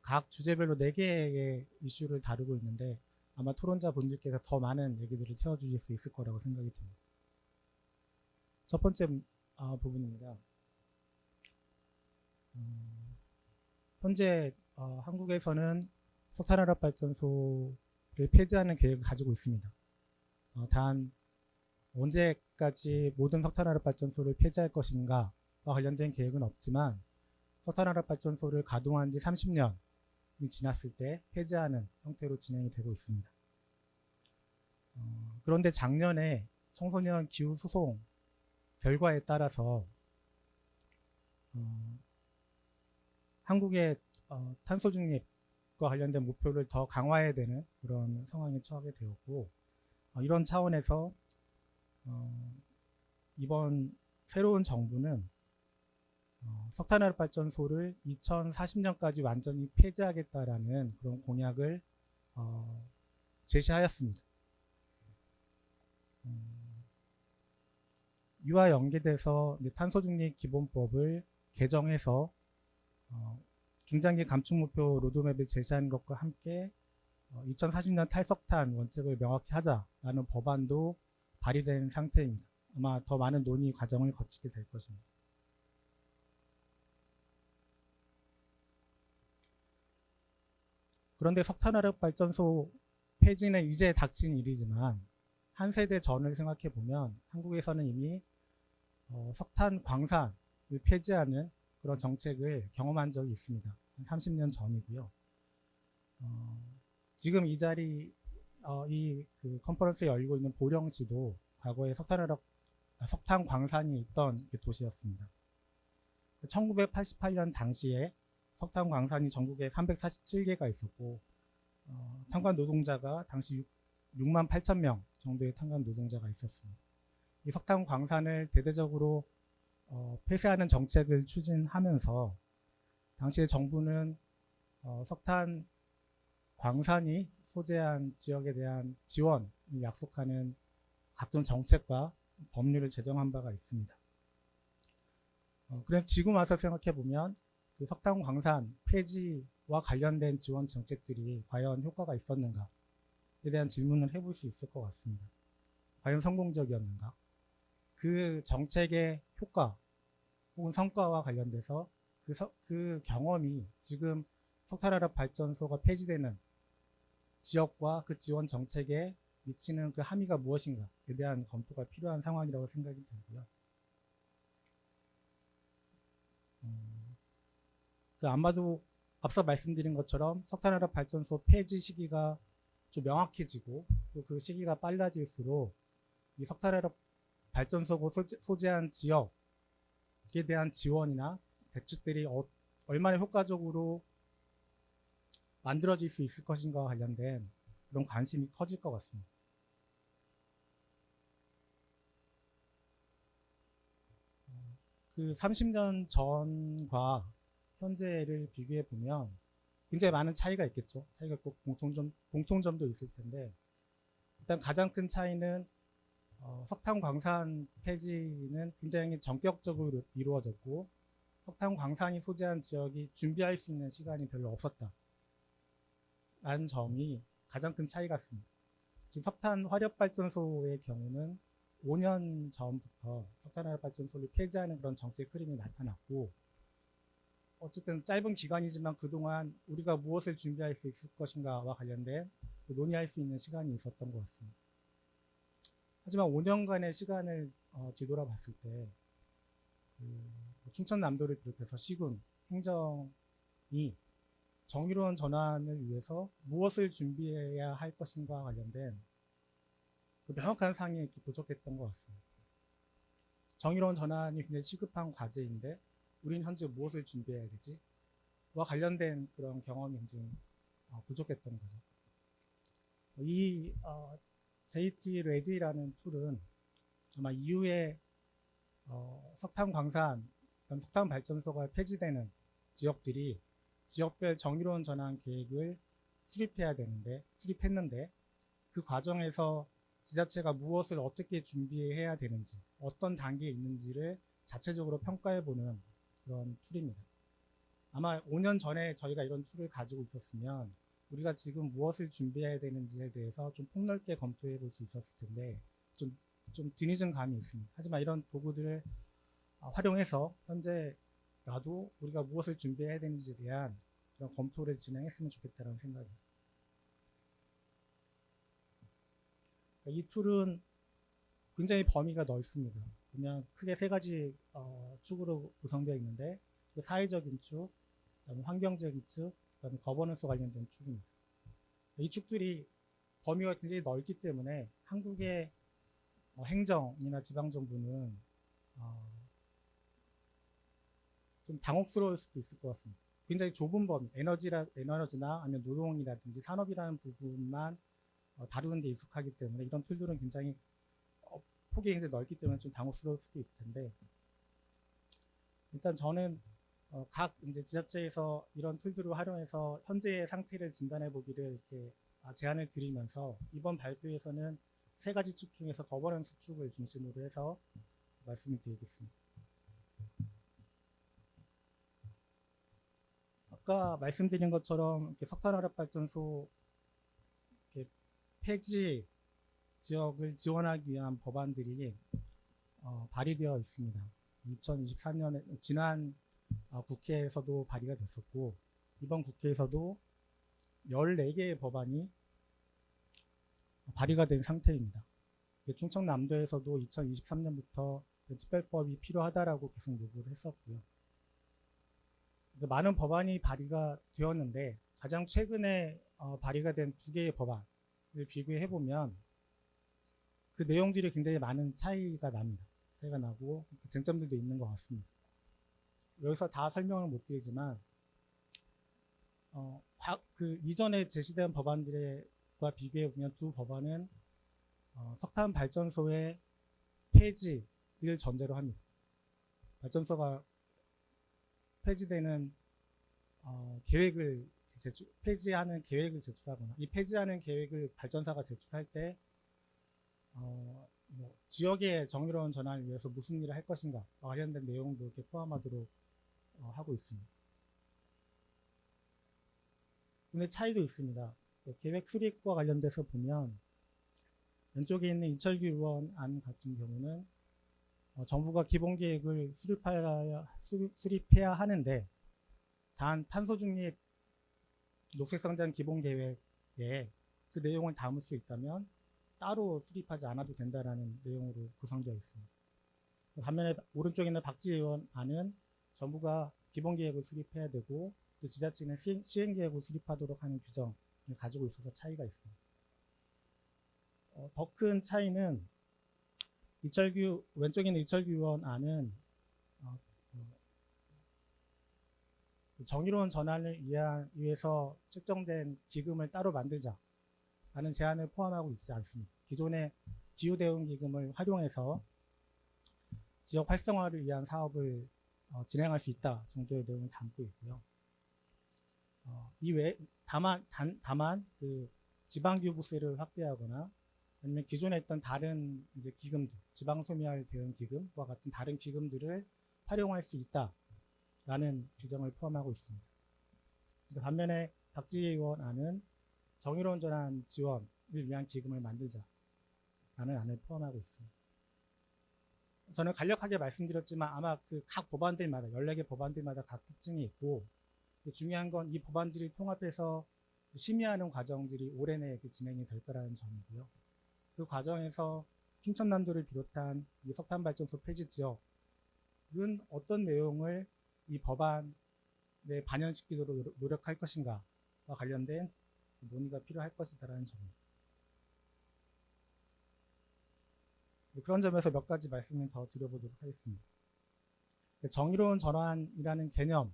각 주제별로 4개의 이슈를 다루고 있는데 아마 토론자 분들께서 더 많은 얘기들을 채워주실 수 있을 거라고 생각이 듭니다. 첫 번째 부분입니다. 현재 한국에서는 석탄화력발전소를 폐지하는 계획을 가지고 있습니다. 단 언제까지 모든 석탄화력발전소를 폐지할 것인가와 관련된 계획은 없지만 석탄화력발전소를 가동한 지 30년이 지났을 때 폐지하는 형태로 진행이 되고 있습니다. 그런데 작년에 청소년 기후 소송 결과에 따라서 한국의 탄소 중립과 관련된 목표를 더 강화해야 되는 그런 상황에 처하게 되었고 이런 차원에서 이번 새로운 정부는 석탄화력 발전소를 2040년까지 완전히 폐지하겠다라는 그런 공약을 제시하였습니다. 이와 연계돼서 탄소중립 기본법을 개정해서 중장기 감축 목표 로드맵을 제시하는 것과 함께 2040년 탈석탄 원칙을 명확히 하자라는 법안도 발의된 상태입니다. 아마 더 많은 논의 과정을 거치게 될 것입니다. 그런데 석탄화력 발전소 폐지는 이제 닥친 일이지만 한 세대 전을 생각해 보면 한국에서는 이미 석탄 광산을 폐지하는 그런 정책을 경험한 적이 있습니다. 한 30년 전이고요. 지금 이 자리 그 컨퍼런스에 열리고 있는 보령시도 과거에 석탄 광산이 있던 도시였습니다. 1988년 당시에 석탄 광산이 전국에 347개가 있었고 탄광 노동자가 당시 6만 8천 명 정도의 탄광 노동자가 있었습니다. 이 석탄 광산을 대대적으로 폐쇄하는 정책을 추진하면서 당시의 정부는 석탄 광산이 소재한 지역에 대한 지원을 약속하는 각종 정책과 법률을 제정한 바가 있습니다. 그래서 지금 와서 생각해 보면 그 석탄 광산 폐지와 관련된 지원 정책들이 과연 효과가 있었는가에 대한 질문을 해볼 수 있을 것 같습니다. 과연 성공적이었는가? 그 정책의 효과 혹은 성과와 관련돼서 그 경험이 지금 석탄화력 발전소가 폐지되는 지역과 그 지원 정책에 미치는 그 함의가 무엇인가에 대한 검토가 필요한 상황이라고 생각이 들고요. 아마도 앞서 말씀드린 것처럼 석탄화력 발전소 폐지 시기가 좀 명확해지고 또 그 시기가 빨라질수록 이 석탄화력 발전소가 소재한 지역에 대한 지원이나 대책들이 얼마나 효과적으로 만들어질 수 있을 것인가와 관련된 그런 관심이 커질 것 같습니다. 그 30년 전과 현재를 비교해 보면 굉장히 많은 차이가 있겠죠. 차이가 있고 공통점도 있을 텐데 일단 가장 큰 차이는 석탄 광산 폐지는 굉장히 전격적으로 이루어졌고 석탄 광산이 소재한 지역이 준비할 수 있는 시간이 별로 없었다 라는 점이 가장 큰 차이 같습니다. 지금 석탄 화력발전소의 경우는 5년 전부터 석탄 화력발전소를 폐지하는 그런 정책 흐름이 나타났고 어쨌든 짧은 기간이지만 그동안 우리가 무엇을 준비할 수 있을 것인가와 관련된 논의할 수 있는 시간이 있었던 것 같습니다. 하지만 5년간의 시간을 뒤돌아봤을 때 충청남도를 비롯해서 시군, 행정이 정의로운 전환을 위해서 무엇을 준비해야 할 것인가와 관련된 명확한 상이 부족했던 것 같습니다. 정의로운 전환이 굉장히 시급한 과제인데 우리는 현재 무엇을 준비해야 되지? 와 관련된 그런 경험이 굉장히 부족했던 거죠. 이 JT 레디라는 툴은 아마 이후에 석탄 광산, 석탄 발전소가 폐지되는 지역들이 지역별 정의로운 전환 계획을 수립했는데 그 과정에서 지자체가 무엇을 어떻게 준비해야 되는지, 어떤 단계에 있는지를 자체적으로 평가해보는 그런 툴입니다. 아마 5년 전에 저희가 이런 툴을 가지고 있었으면 우리가 지금 무엇을 준비해야 되는지에 대해서 좀 폭넓게 검토해 볼 수 있었을 텐데 좀 뒤늦은 감이 있습니다. 하지만 이런 도구들을 활용해서 현재라도 우리가 무엇을 준비해야 되는지에 대한 그런 검토를 진행했으면 좋겠다는 생각입니다. 이 툴은 굉장히 범위가 넓습니다. 그냥 크게 세 가지 축으로 구성되어 있는데 사회적인 축, 그다음에 환경적인 축, 그다음에 거버넌스 관련된 축입니다. 이 축들이 범위가 굉장히 넓기 때문에 한국의 행정이나 지방정부는 좀 당혹스러울 수도 있을 것 같습니다. 굉장히 좁은 범위, 에너지나 아니면 노동이라든지 산업이라는 부분만 다루는 데 익숙하기 때문에 이런 툴들은 굉장히 폭이 굉장히 넓기 때문에 좀 당혹스러울 수도 있을 텐데, 일단 저는 각 이제 지자체에서 이런 툴들을 활용해서 현재의 상태를 진단해 보기를 이렇게 제안을 드리면서, 이번 발표에서는 세 가지 축 중에서 거버넌스 축을 중심으로 해서 말씀을 드리겠습니다. 아까 말씀드린 것처럼 이렇게 석탄화력발전소 이렇게 폐지 지역을 지원하기 위한 법안들이 발의되어 있습니다. 2023년에 지난 국회에서도 발의가 됐었고, 이번 국회에서도 14개의 법안이 발의가 된 상태입니다. 충청남도에서도 2023년부터 특별법이 필요하다라고 계속 요구를 했었고요. 많은 법안이 발의가 되었는데, 가장 최근에 발의가 된 2개의 법안을 비교해 보면 그 내용들이 굉장히 많은 차이가 납니다. 차이가 나고 쟁점들도 있는 것 같습니다. 여기서 다 설명을 못 드리지만 그 이전에 제시된 법안들과 비교해 보면 두 법안은 석탄 발전소의 폐지를 전제로 합니다. 발전소가 폐지되는 계획을 폐지하는 계획을 제출하거나, 이 폐지하는 계획을 발전사가 제출할 때 뭐 지역의 정의로운 전환을 위해서 무슨 일을 할 것인가 관련된 내용도 이렇게 포함하도록 하고 있습니다. 근데 차이도 있습니다. 계획 수립과 관련돼서 보면 왼쪽에 있는 이철규 의원 안 같은 경우는 정부가 기본 계획을 수립해야 하는데, 단 탄소 중립 녹색 성장 기본 계획에 그 내용을 담을 수 있다면 따로 수립하지 않아도 된다라는 내용으로 구성되어 있습니다. 반면에 오른쪽에 있는 박지혜 의원 안은 정부가 기본 계획을 수립해야 되고 또 지자체는 시행 계획을 수립하도록 하는 규정을 가지고 있어서 차이가 있습니다. 더 큰 차이는 왼쪽에 있는 이철규 의원 안은 정의로운 전환을 위해서 책정된 기금을 따로 만들자라는 제안을 포함하고 있지 않습니다. 기존의 기후대응기금을 활용해서 지역 활성화를 위한 사업을 진행할 수 있다 정도의 내용을 담고 있고요. 이외에 다만 그 지방교부세를 확대하거나 아니면 기존에 있던 다른 이제 기금들, 지방소멸 대응 기금과 같은 다른 기금들을 활용할 수 있다라는 규정을 포함하고 있습니다. 반면에 박지혜 의원 안은 정의로운 전환 지원을 위한 기금을 만들자라는 안을 포함하고 있습니다. 저는 간략하게 말씀드렸지만 아마 그 각 법안들마다 14개 법안들마다 각 특징이 있고, 중요한 건 이 법안들이 통합해서 심의하는 과정들이 올해 내에 진행이 될 거라는 점이고요. 그 과정에서 충청남도를 비롯한 이 석탄발전소 폐지 지역은 어떤 내용을 이 법안에 반영시키도록 노력할 것인가와 관련된 논의가 필요할 것이다라는 점입니다. 그런 점에서 몇 가지 말씀을 더 드려보도록 하겠습니다. 정의로운 전환이라는 개념,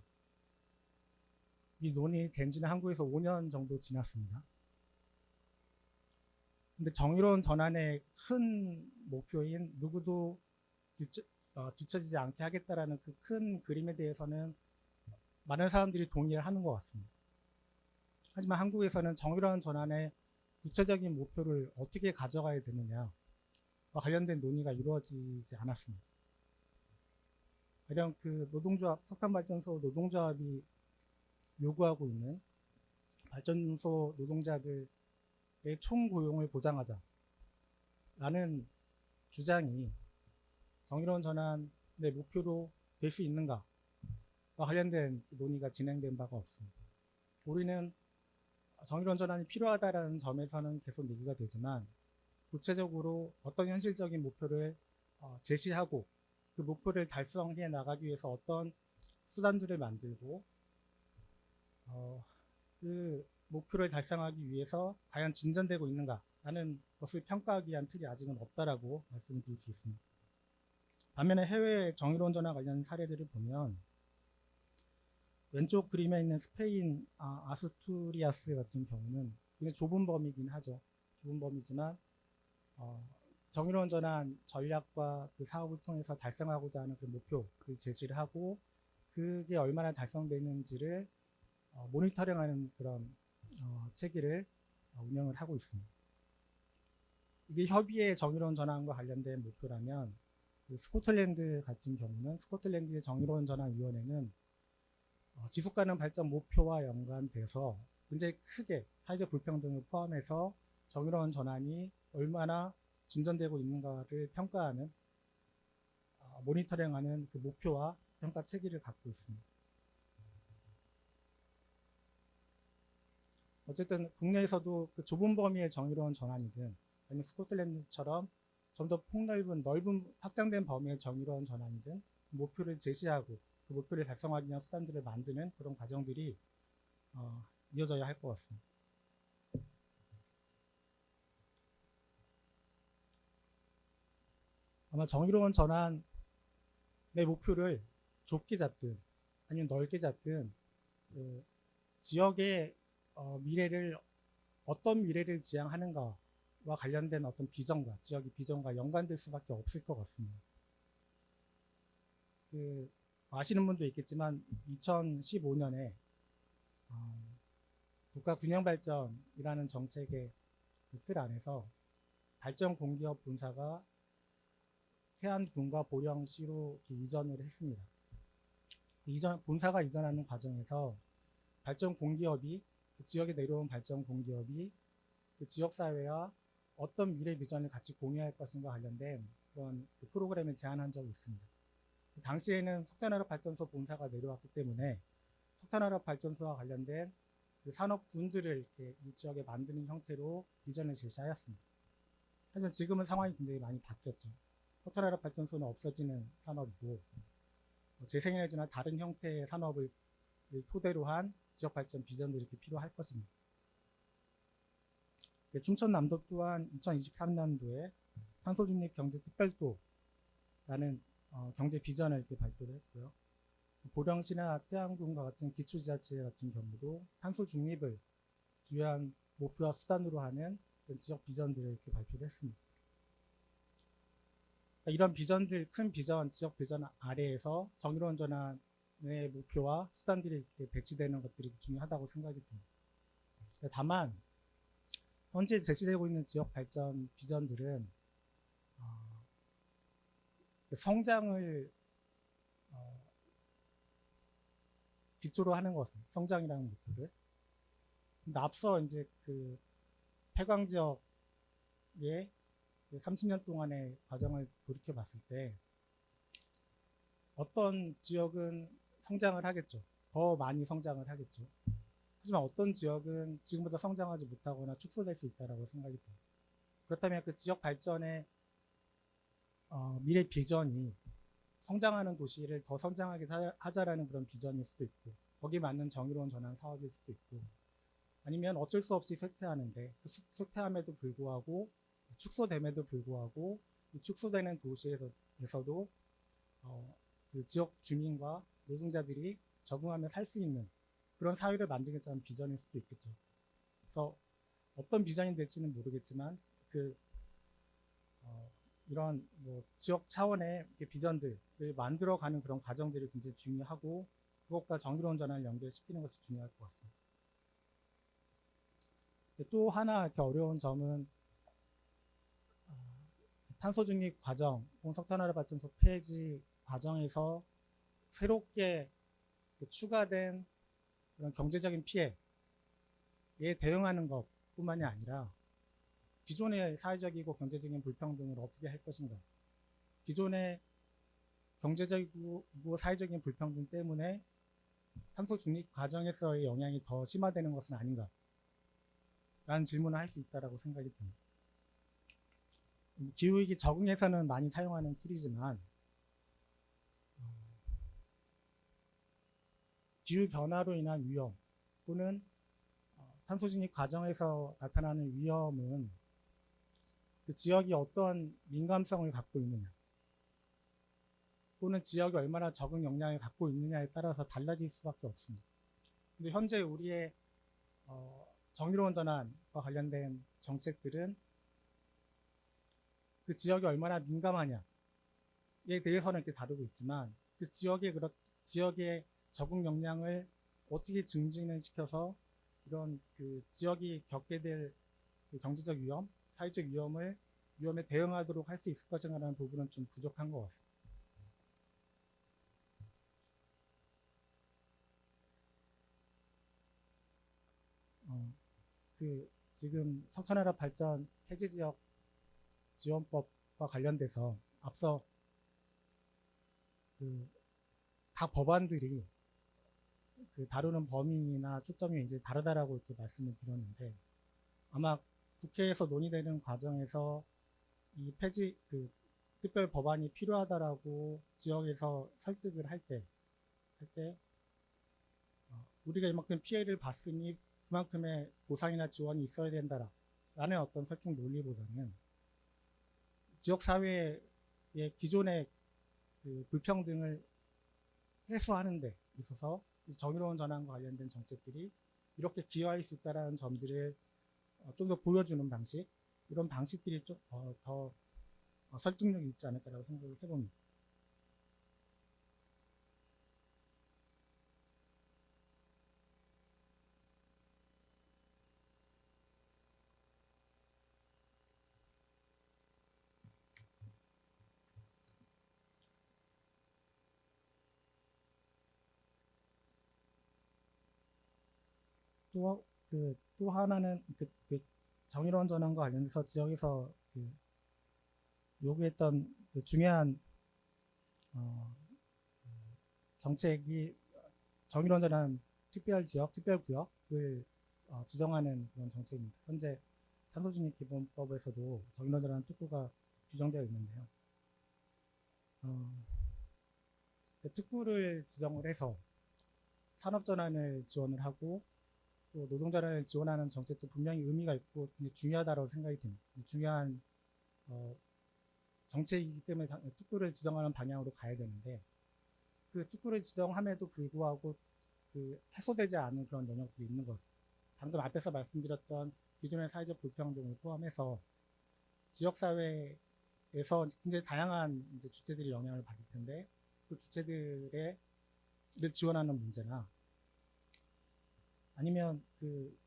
이 논의된 지는 한국에서 5년 정도 지났습니다. 근데 정의로운 전환의 큰 목표인 누구도 뒤처지지 않게 하겠다라는 그 큰 그림에 대해서는 많은 사람들이 동의를 하는 것 같습니다. 하지만 한국에서는 정의로운 전환의 구체적인 목표를 어떻게 가져가야 되느냐와 관련된 논의가 이루어지지 않았습니다. 가령 그 석탄발전소 노동조합이 요구하고 있는 발전소 노동자들의 총고용을 보장하자라는 주장이 정의로운 전환의 목표로 될 수 있는가와 관련된 논의가 진행된 바가 없습니다. 우리는 정의로운 전환이 필요하다는 점에서는 계속 얘기가 되지만, 구체적으로 어떤 현실적인 목표를 제시하고 그 목표를 달성해 나가기 위해서 어떤 수단들을 만들고 그 목표를 달성하기 위해서 과연 진전되고 있는가라는 것을 평가하기 위한 틀이 아직은 없다라고 말씀을 드릴 수 있습니다. 반면에 해외 정의로운 전환 관련 사례들을 보면 왼쪽 그림에 있는 스페인 아스투리아스 같은 경우는 굉장히 좁은 범위이긴 하죠. 좁은 범위지만 정의로운 전환 전략과 그 사업을 통해서 달성하고자 하는 그 목표를 제시를 하고 그게 얼마나 달성되는지를 모니터링하는 그런 체계를 운영을 하고 있습니다. 이게 협의의 정의로운 전환과 관련된 목표라면 그 스코틀랜드 같은 경우는 스코틀랜드의 정의로운 전환위원회는 지속가능 발전 목표와 연관돼서 굉장히 크게 사회적 불평등을 포함해서 정의로운 전환이 얼마나 진전되고 있는가를 평가하는 모니터링하는 그 목표와 평가 체계를 갖고 있습니다. 어쨌든 국내에서도 그 좁은 범위의 정의로운 전환이든 아니면 스코틀랜드처럼 좀 더 넓은 확장된 범위의 정의로운 전환이든 목표를 제시하고 그 목표를 달성하기 위한 수단들을 만드는 그런 과정들이 이어져야 할 것 같습니다. 아마 정의로운 전환의 목표를 좁게 잡든 아니면 넓게 잡든 그 지역의 미래를 어떤 미래를 지향하는가와 관련된 어떤 비전과 지역의 비전과 연관될 수밖에 없을 것 같습니다. 그 아시는 분도 있겠지만 2015년에 국가 균형 발전이라는 정책의 그 틀 안에서 발전 공기업 본사가 해안군과 보령시로 이전을 했습니다. 본사가 이전하는 과정에서 발전 공기업이 그 지역에 내려온 발전 공기업이 그 지역사회와 어떤 미래 비전을 같이 공유할 것인가 관련된 그런 그 프로그램을 제안한 적이 있습니다. 당시에는 석탄화력발전소 본사가 내려왔기 때문에 석탄화력발전소와 관련된 그 산업군들을 이렇게 이 지역에 만드는 형태로 비전을 제시하였습니다. 하지만 지금은 상황이 굉장히 많이 바뀌었죠. 석탄화력발전소는 없어지는 산업이고 재생에너지나 다른 형태의 산업을 토대로 한 지역발전 비전들이 이렇게 필요할 것입니다. 충청남도 또한 2023년도에 탄소중립 경제특별도라는 경제 비전을 이렇게 발표를 했고요. 보령시나 태안군과 같은 기초지자체 같은 경우도 탄소 중립을 주요한 목표와 수단으로 하는 지역 비전들을 이렇게 발표를 했습니다. 이런 비전들, 큰 비전, 지역 비전 아래에서 정의로운 전환의 목표와 수단들이 이렇게 배치되는 것들이 중요하다고 생각이 듭니다. 다만 현재 제시되고 있는 지역 발전 비전들은 성장을 기초로 하는 것은 성장이라는 목표를. 근데 앞서 이제 그 폐광 지역의 30년 동안의 과정을 돌이켜 봤을 때 어떤 지역은 성장을 하겠죠. 더 많이 성장을 하겠죠. 하지만 어떤 지역은 지금보다 성장하지 못하거나 축소될 수 있다고 생각이 듭니다. 그렇다면 그 지역 발전의 미래 비전이 성장하는 도시를 더 성장하게 하자라는 그런 비전일 수도 있고 거기에 맞는 정의로운 전환 사업일 수도 있고 아니면 어쩔 수 없이 쇠퇴하는데 그 쇠퇴함에도 불구하고 축소됨에도 불구하고 이 축소되는 도시에서도 그 지역 주민과 노동자들이 적응하며 살 수 있는 그런 사회를 만들겠다는 비전일 수도 있겠죠. 그래서 어떤 비전이 될지는 모르겠지만 이런 뭐 지역 차원의 비전들을 만들어가는 그런 과정들이 굉장히 중요하고 그것과 정의로운 전환을 연결시키는 것이 중요할 것 같습니다. 또 하나 이렇게 어려운 점은 탄소 중립 과정, 석탄화력발전소 폐지 과정에서 새롭게 추가된 그런 경제적인 피해에 대응하는 것뿐만이 아니라 기존의 사회적이고 경제적인 불평등을 어떻게 할 것인가, 기존의 경제적이고 사회적인 불평등 때문에 탄소 중립 과정에서의 영향이 더 심화되는 것은 아닌가 라는 질문을 할 수 있다고 생각이 듭니다. 기후위기 적응에서는 많이 사용하는 툴이지만 기후변화로 인한 위험 또는 탄소 중립 과정에서 나타나는 위험은 그 지역이 어떤 민감성을 갖고 있느냐 또는 지역이 얼마나 적응 역량을 갖고 있느냐에 따라서 달라질 수밖에 없습니다. 근데 현재 우리의 정의로운 전환과 관련된 정책들은 그 지역이 얼마나 민감하냐에 대해서는 이렇게 다루고 있지만 그 지역의 적응 역량을 어떻게 증진을 시켜서 이런 그 지역이 겪게 될 그 경제적 위험, 사회적 위험에 대응하도록 할 수 있을 것인가라는 부분은 좀 부족한 것 같습니다. 지금 석탄화력 발전 폐지 지역 지원법과 관련돼서 앞서 각 법안들이 다루는 범위나 초점이 이제 다르다라고 이렇게 말씀을 드렸는데 아마 국회에서 논의되는 과정에서 이 폐지 특별 법안이 필요하다라고 지역에서 설득을 할 때 우리가 이만큼 피해를 봤으니 그만큼의 보상이나 지원이 있어야 된다라는 어떤 설득 논리보다는 지역사회의 기존의 불평등을 해소하는 데 있어서 정의로운 전환과 관련된 정책들이 이렇게 기여할 수 있다는 점들을 좀 더 보여주는 방식, 이런 방식들이 좀 더 설득력이 있지 않을까라고 생각을 해봅니다. 또 하나는 정의로운 전환과 관련해서 지역에서 요구했던 중요한 정책이 정의로운 전환 특별지역, 특별구역을 지정하는 그런 정책입니다. 현재 탄소중립 기본법에서도 정의로운 전환 특구가 규정되어 있는데요. 특구를 지정을 해서 산업전환을 지원을 하고 또 노동자를 지원하는 정책도 분명히 의미가 있고 중요하다고 생각이 듭니다. 중요한 정책이기 때문에 특구를 지정하는 방향으로 가야 되는데 그 특구를 지정함에도 불구하고 해소되지 않은 그런 영역들이 있는 것. 방금 앞에서 말씀드렸던 기존의 사회적 불평등을 포함해서 지역사회에서 굉장히 다양한 이제 주체들이 영향을 받을 텐데 그 주체들을 지원하는 문제나 아니면 그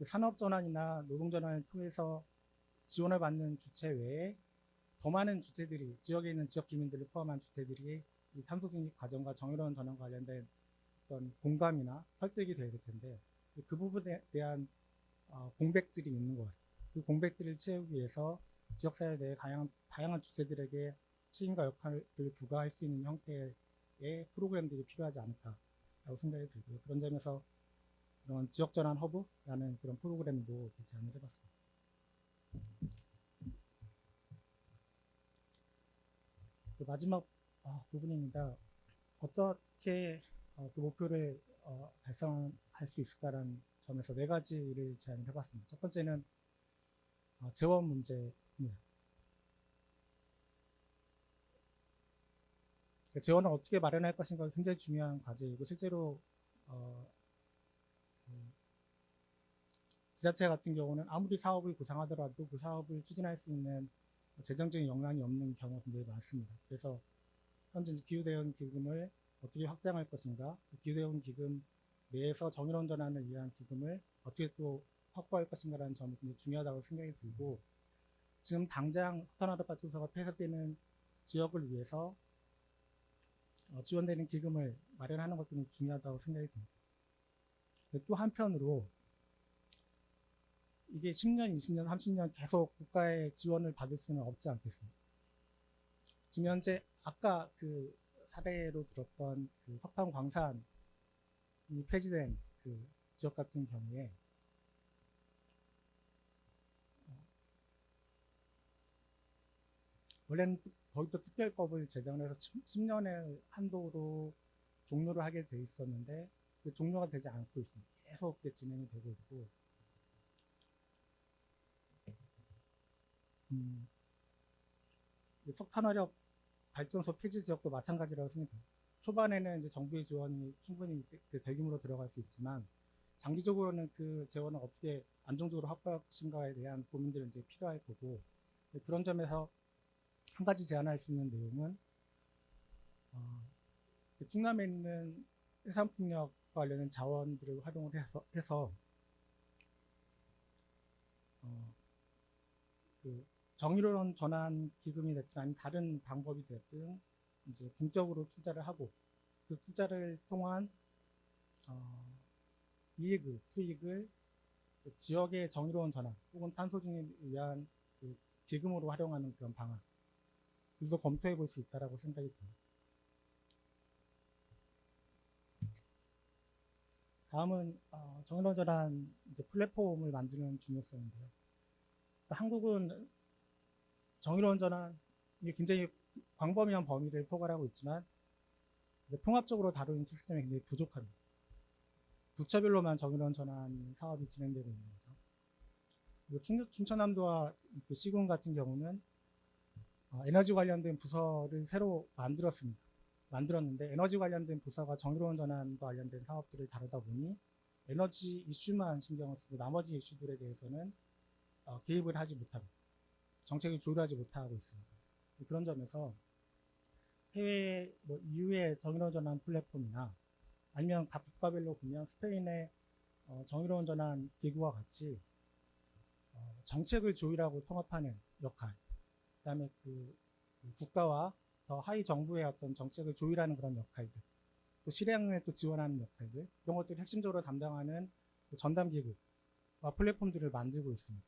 산업전환이나 노동전환을 통해서 지원을 받는 주체 외에 더 많은 주체들이 지역에 있는 지역 주민들을 포함한 주체들이 이 탄소중립 과정과 정의로운 전환과 관련된 어떤 공감이나 설득이 되어야 될 텐데 그 부분에 대한 공백들이 있는 것 같습니다. 그 공백들을 채우기 위해서 지역사회 내의 다양한 주체들에게 책임과 역할을 부과할 수 있는 형태의 프로그램들이 필요하지 않을까라고 생각이 들고요. 그런 점에서 그런 지역전환 허브라는 그런 프로그램도 제안을 해봤습니다. 마지막 부분입니다. 어떻게 그 목표를 달성할 수 있을까라는 점에서 4가지를 제안을 해봤습니다. 첫 번째는 재원 문제입니다. 재원을 어떻게 마련할 것인가 굉장히 중요한 과제이고 실제로 지자체 같은 경우는 아무리 사업을 구상하더라도 그 사업을 추진할 수 있는 재정적인 역량이 없는 경우가 굉장히 많습니다. 그래서 현재 기후대응 기금을 어떻게 확장할 것인가, 기후대응 기금 내에서 정의로운 전환을 위한 기금을 어떻게 또 확보할 것인가라는 점이 굉장히 중요하다고 생각이 들고 지금 당장 석탄화력 발전소가 폐쇄되는 지역을 위해서 지원되는 기금을 마련하는 것도 중요하다고 생각이 듭니다. 또 한편으로 이게 10년, 20년, 30년 계속 국가의 지원을 받을 수는 없지 않겠습니까? 지금 현재 아까 그 사례로 들었던 그 석탄 광산이 폐지된 그 지역 같은 경우에 원래는 거기도 특별법을 제정해서 10년의 한도로 종료를 하게 돼 있었는데 그 종료가 되지 않고 있습니다. 계속 진행이 되고 있고 석탄화력 발전소 폐지 지역도 마찬가지라고 생각합니다. 초반에는 이제 정부의 지원이 충분히 대규모로 들어갈 수 있지만 장기적으로는 그 재원을 어떻게 안정적으로 확보할 것인가에 대한 고민들은 이제 필요할 거고, 그런 점에서 한 가지 제안할 수 있는 내용은 그 충남에 있는 해상풍력과 관련된 자원들을 활용을 해서 그 정의로운 전환 기금이 됐든 아니면 다른 방법이 됐든 이제 공적으로 투자를 하고 그 투자를 통한 수익을 그 지역의 정의로운 전환 혹은 탄소 중에 의한 그 기금으로 활용하는 그런 방안, 그도 검토해 볼 수 있다라고 생각이 듭니다. 다음은 정의로운 전환 이제 플랫폼을 만드는 중요성인데요. 한국은 정의로운 전환이 굉장히 광범위한 범위를 포괄하고 있지만 통합적으로 다루는 시스템이 굉장히 부족합니다. 부처별로만 정의로운 전환 사업이 진행되고 있는 거죠. 그리고 충청남도와 시군 같은 경우는 에너지 관련된 부서를 새로 만들었는데 에너지 관련된 부서가 정의로운 전환과 관련된 사업들을 다루다 보니 에너지 이슈만 신경을 쓰고 나머지 이슈들에 대해서는 개입을 하지 못하고 정책을 조율하지 못하고 있습니다. 그런 점에서 해외 EU의 정의로운 전환 플랫폼이나 아니면 각 국가별로 보면 스페인의 정의로운 전환 기구와 같이 정책을 조율하고 통합하는 역할, 그다음에 그 국가와 더 하위 정부의 어떤 정책을 조율하는 그런 역할들, 또 실행을 또 지원하는 역할들, 이런 것들을 핵심적으로 담당하는 전담 기구와 플랫폼들을 만들고 있습니다.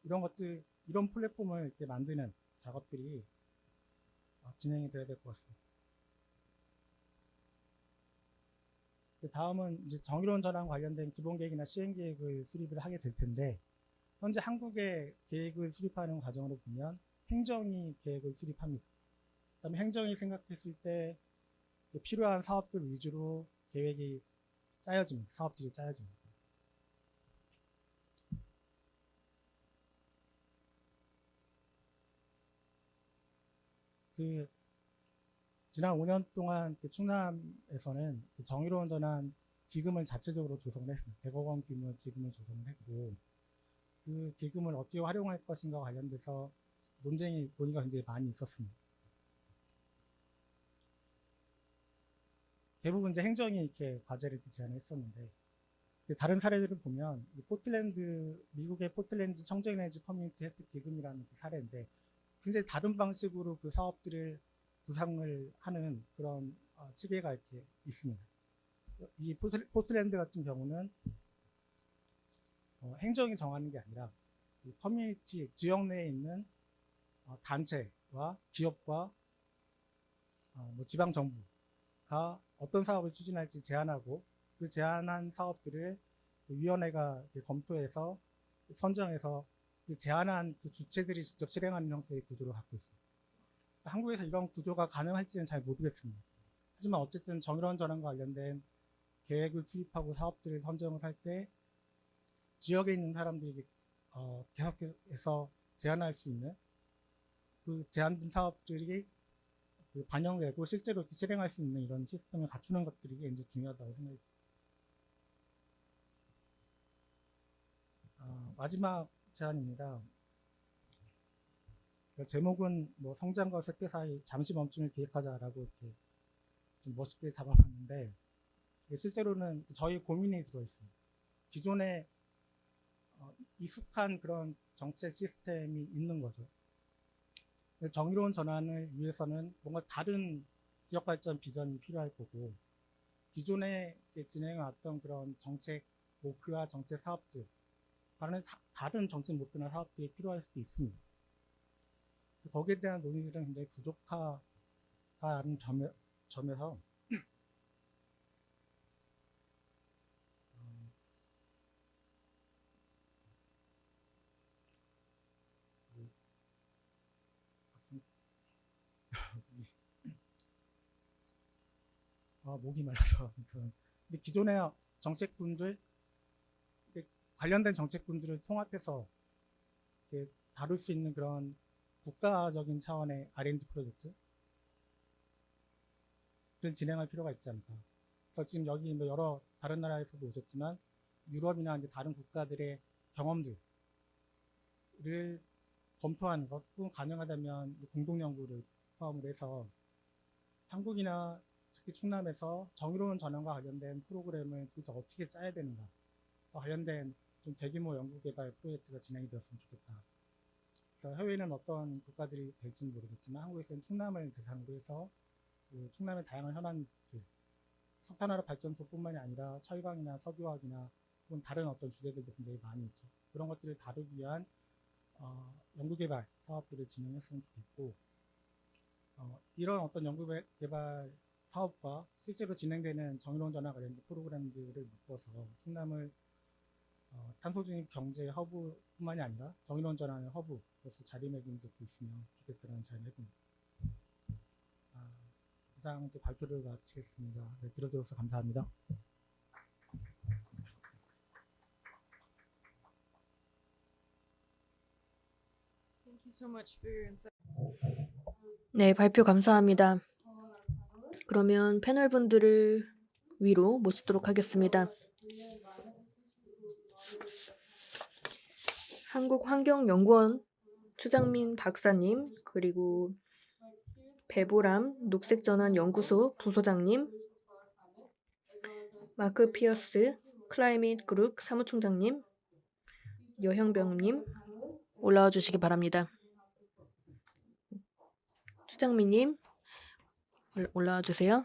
이런 플랫폼을 이렇게 만드는 작업들이 진행이 돼야 될 것 같습니다. 다음은 이제 정의로운 전환 관련된 기본 계획이나 시행 계획을 수립을 하게 될 텐데, 현재 한국의 계획을 수립하는 과정으로 보면 행정이 계획을 수립합니다. 그다음에 행정이 생각했을 때 필요한 사업들 위주로 계획이 짜여집니다. 사업들이 짜여집니다. 지난 5년 동안 충남에서는 정의로운 전환 기금을 자체적으로 조성을 했습니다. 100억 원 규모의 기금을 조성을 했고, 그 기금을 어떻게 활용할 것인가 관련돼서 논의가 굉장히 많이 있었습니다. 대부분 이제 행정이 이렇게 과제를 제안을 했었는데, 다른 사례들을 보면 미국의 포틀랜드 청정에너지 커뮤니티 혜택 기금이라는 그 사례인데, 굉장히 다른 방식으로 그 사업들을 구상을 하는 그런 체계가 이렇게 있습니다. 이 포틀랜드 같은 경우는 행정이 정하는 게 아니라 이 커뮤니티 지역 내에 있는 단체와 기업과 지방 정부가 어떤 사업을 추진할지 제안하고, 그 제안한 사업들을 위원회가 검토해서 선정해서 그 제안한 그 주체들이 직접 실행하는 형태의 구조를 갖고 있습니다. 한국에서 이런 구조가 가능할지는 잘 모르겠습니다. 하지만 어쨌든 정의로운 전환과 관련된 계획을 수립하고 사업들을 선정을 할 때 지역에 있는 사람들이 계속해서 제안할 수 있는 그 제안된 사업들이 반영되고 실제로 실행할 수 있는 이런 시스템을 갖추는 것들이 굉장히 중요하다고 생각이 듭니다. 마지막 제안입니다. 제목은 성장과 쇄퇴 사이 잠시 멈춤을 기획하자라고 이렇게 좀 멋있게 잡아봤는데, 실제로는 저희 고민이 들어있습니다. 기존에 익숙한 그런 정책 시스템이 있는 거죠. 정의로운 전환을 위해서는 뭔가 다른 지역 발전 비전이 필요할 거고, 기존에 진행해왔던 그런 정책 목표와 정책 사업들, 다른 정책 목표나 사업들이 필요할 수도 있습니다. 거기에 대한 논의들은 굉장히 부족하다는 점에서 목이 말라서 근데 기존의 정책군들, 관련된 정책군들을 통합해서 다룰 수 있는 그런 국가적인 차원의 R&D 프로젝트를 진행할 필요가 있지 않을까. 그래서 지금 여기 여러 다른 나라에서도 오셨지만 유럽이나 이제 다른 국가들의 경험들을 검토하는 것, 또는 가능하다면 공동 연구를 포함을 해서 한국이나 특히 충남에서 정의로운 전환과 관련된 프로그램을 도대체 어떻게 짜야 되는가, 관련된 좀 대규모 연구 개발 프로젝트가 진행이 되었으면 좋겠다. 그래서 해외에는 어떤 국가들이 될지는 모르겠지만 한국에서는 충남을 대상으로 해서 그 충남의 다양한 현안들, 석탄화력 발전소뿐만이 아니라 철강이나 석유화학이나 혹은 다른 어떤 주제들도 굉장히 많이 있죠. 그런 것들을 다루기 위한 연구개발 사업들을 진행했으면 좋겠고, 이런 어떤 연구개발 사업과 실제로 진행되는 정의로운 전환 관련된 프로그램들을 묶어서 충남을 탄소 중립 경제 허브뿐만이 아니라 정의로운 전환의 허브로서 자리매김될 수 있으면 좋겠다는 제안을 해봅니다. 이상 이제 발표를 마치겠습니다. 네, 들어주셔서 감사합니다. Thank you so much for your insight. 네, 발표 감사합니다. 그러면 패널 분들을 위로 모시도록 하겠습니다. 한국환경연구원 추장민 박사님, 그리고 배보람 녹색전환연구소 부소장님, 마크 피어스 클라이밋 그룹 사무총장님, 여형병님 올라와 주시기 바랍니다. 추장민님 올라와 주세요.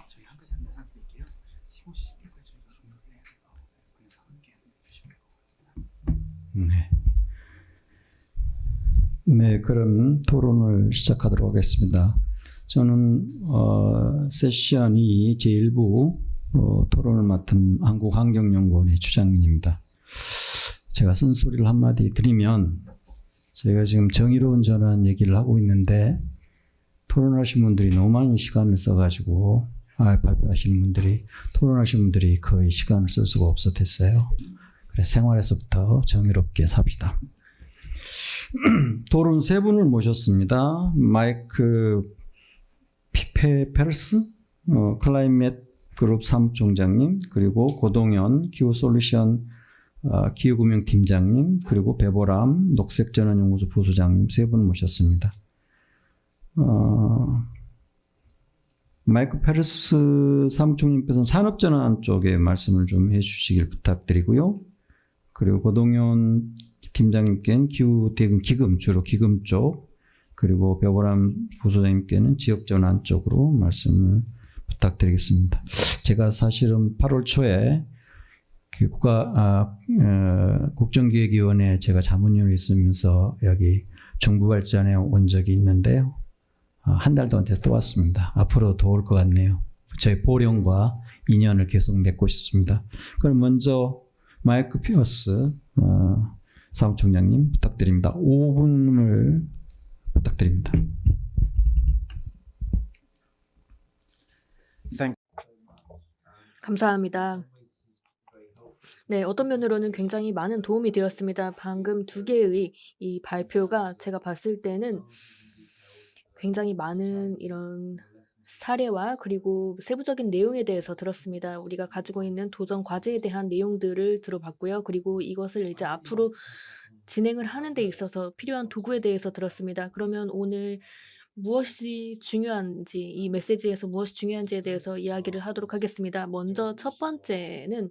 저희 한 가지 안내 드릴게요. 15시까지 저희가 종료를 해야 돼서 그래서 함께 해주시면 될 것 같습니다. 네, 그럼 토론을 시작하도록 하겠습니다. 저는 세션 2 제1부 토론을 맡은 한국환경연구원의 추장민입니다. 제가 쓴소리를 한마디 드리면, 제가 지금 정의로운 전환 얘기를 하고 있는데 토론하신 분들이 너무 많은 시간을 써가지고 발표하시는 분들이, 토론하시는 분들이 거의 시간을 쓸 수가 없었어요. 그래서 생활에서부터 정의롭게 삽시다. 토론 세 분을 모셨습니다. 마이크 페르스 클라이밋 그룹 사무총장님, 그리고 고동현 기후솔루션 기후금융팀장님, 그리고 배보람 녹색전환연구소 부소장님 세 분을 모셨습니다. 마이크 페르스 사무총님께서는 산업전환 쪽에 말씀을 좀 해주시길 부탁드리고요. 그리고 고동현 팀장님께는 기후대응 기금, 주로 기금 쪽, 그리고 배보람 부소장님께는 지역전환 쪽으로 말씀을 부탁드리겠습니다. 제가 사실은 8월 초에 국정기획위원회 제가 자문위원으로 있으면서 여기 정부발전에 온 적이 있는데요. 한 달도 안 돼서 또 왔습니다. 앞으로 더 올 것 같네요. 저희 보령과 인연을 계속 맺고 싶습니다. 그럼 먼저 마이크 피어스 사무총장님 부탁드립니다. 5분을 부탁드립니다. 감사합니다. 네, 어떤 면으로는 굉장히 많은 도움이 되었습니다. 방금 두 개의 이 발표가 제가 봤을 때는 굉장히 많은 이런 사례와 그리고 세부적인 내용에 대해서 들었습니다. 우리가 가지고 있는 도전 과제에 대한 내용들을 들어봤고요. 그리고 이것을 이제 앞으로 진행을 하는 데 있어서 필요한 도구에 대해서 들었습니다. 그러면 오늘 무엇이 중요한지, 이 메시지에서 무엇이 중요한지에 대해서 이야기를 하도록 하겠습니다. 먼저 첫 번째는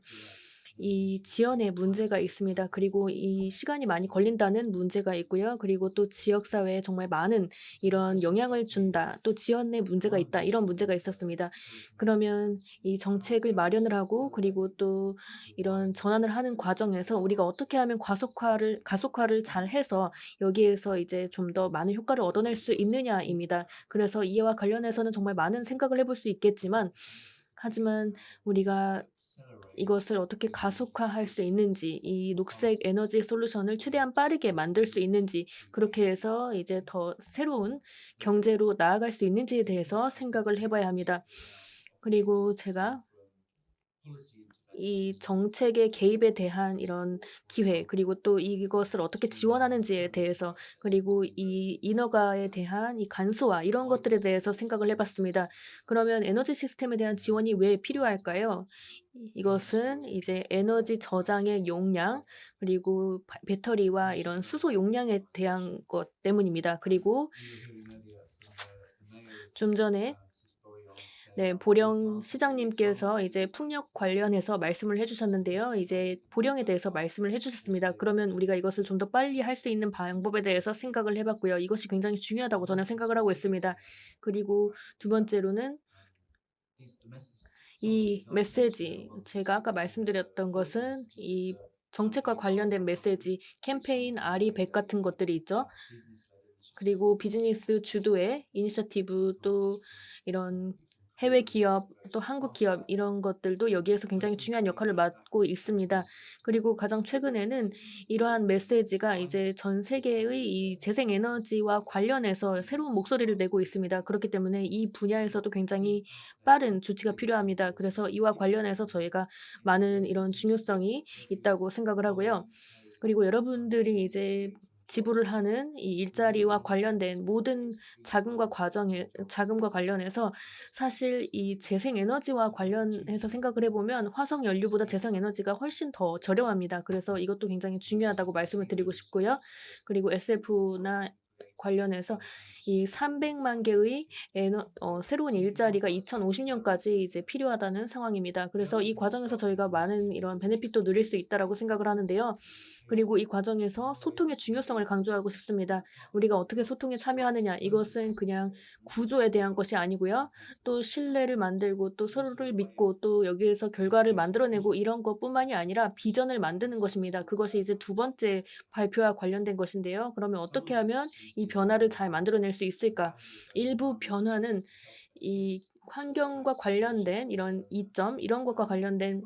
이 지연에 문제가 있습니다. 그리고 이 시간이 많이 걸린다는 문제가 있고요. 그리고 또 지역 사회에 정말 많은 이런 영향을 준다. 또 지연에 문제가 있다. 이런 문제가 있었습니다. 그러면 이 정책을 마련을 하고 그리고 또 이런 전환을 하는 과정에서 우리가 어떻게 하면 가속화를 잘 해서 여기에서 이제 좀 더 많은 효과를 얻어낼 수 있느냐입니다. 그래서 이와 관련해서는 정말 많은 생각을 해볼 수 있겠지만 하지만 우리가 이것을 어떻게 가속화할 수 있는지, 이 녹색 에너지 솔루션을 최대한 빠르게 만들 수 있는지, 그렇게 해서 이제 더 새로운 경제로 나아갈 수 있는지에 대해서 생각을 해봐야 합니다. 그리고 제가 이 정책의 개입에 대한 이런 기회, 그리고 또 이것을 어떻게 지원하는지에 대해서, 그리고 이 인허가에 대한 이 간소화, 이런 것들에 대해서 생각을 해봤습니다. 그러면 에너지 시스템에 대한 지원이 왜 필요할까요? 이것은 이제 에너지 저장의 용량, 그리고 배터리와 이런 수소 용량에 대한 것 때문입니다. 그리고 좀 전에 보령 시장님께서 이제 풍력 관련해서 말씀을 해주셨는데요. 이제 보령에 대해서 말씀을 해주셨습니다. 그러면 우리가 이것을 좀 더 빨리 할 수 있는 방법에 대해서 생각을 해봤고요. 이것이 굉장히 중요하다고 저는 생각을 하고 있습니다. 그리고 두 번째로는 이 메시지, 제가 아까 말씀드렸던 것은 이 정책과 관련된 메시지, 캠페인, RE100 같은 것들이 있죠. 그리고 비즈니스 주도의 이니셔티브, 또 이런 해외 기업, 또 한국 기업, 이런 것들도 여기에서 굉장히 중요한 역할을 맡고 있습니다. 그리고 가장 최근에는 이러한 메시지가 이제 전 세계의 이 재생 에너지와 관련해서 새로운 목소리를 내고 있습니다. 그렇기 때문에 이 분야에서도 굉장히 빠른 조치가 필요합니다. 그래서 이와 관련해서 저희가 많은 이런 중요성이 있다고 생각을 하고요. 그리고 여러분들이 이제 지불을 하는 이 일자리와 관련된 모든 자금과 관련해서 사실 이 재생 에너지와 관련해서 생각을 해보면 화석 연료보다 재생 에너지가 훨씬 더 저렴합니다. 그래서 이것도 굉장히 중요하다고 말씀을 드리고 싶고요. 그리고 SF나 관련해서 이 300만 개의 새로운 일자리가 2050년까지 이제 필요하다는 상황입니다. 그래서 이 과정에서 저희가 많은 이런 베네핏도 누릴 수 있다라고 생각을 하는데요. 그리고 이 과정에서 소통의 중요성을 강조하고 싶습니다. 우리가 어떻게 소통에 참여하느냐, 이것은 그냥 구조에 대한 것이 아니고요. 또 신뢰를 만들고 또 서로를 믿고 또 여기에서 결과를 만들어내고 이런 것뿐만이 아니라 비전을 만드는 것입니다. 그것이 이제 두 번째 발표와 관련된 것인데요. 그러면 어떻게 하면 이 변화를 잘 만들어낼 수 있을까? 일부 변화는 이 환경과 관련된 이런 이점, 이런 것과 관련된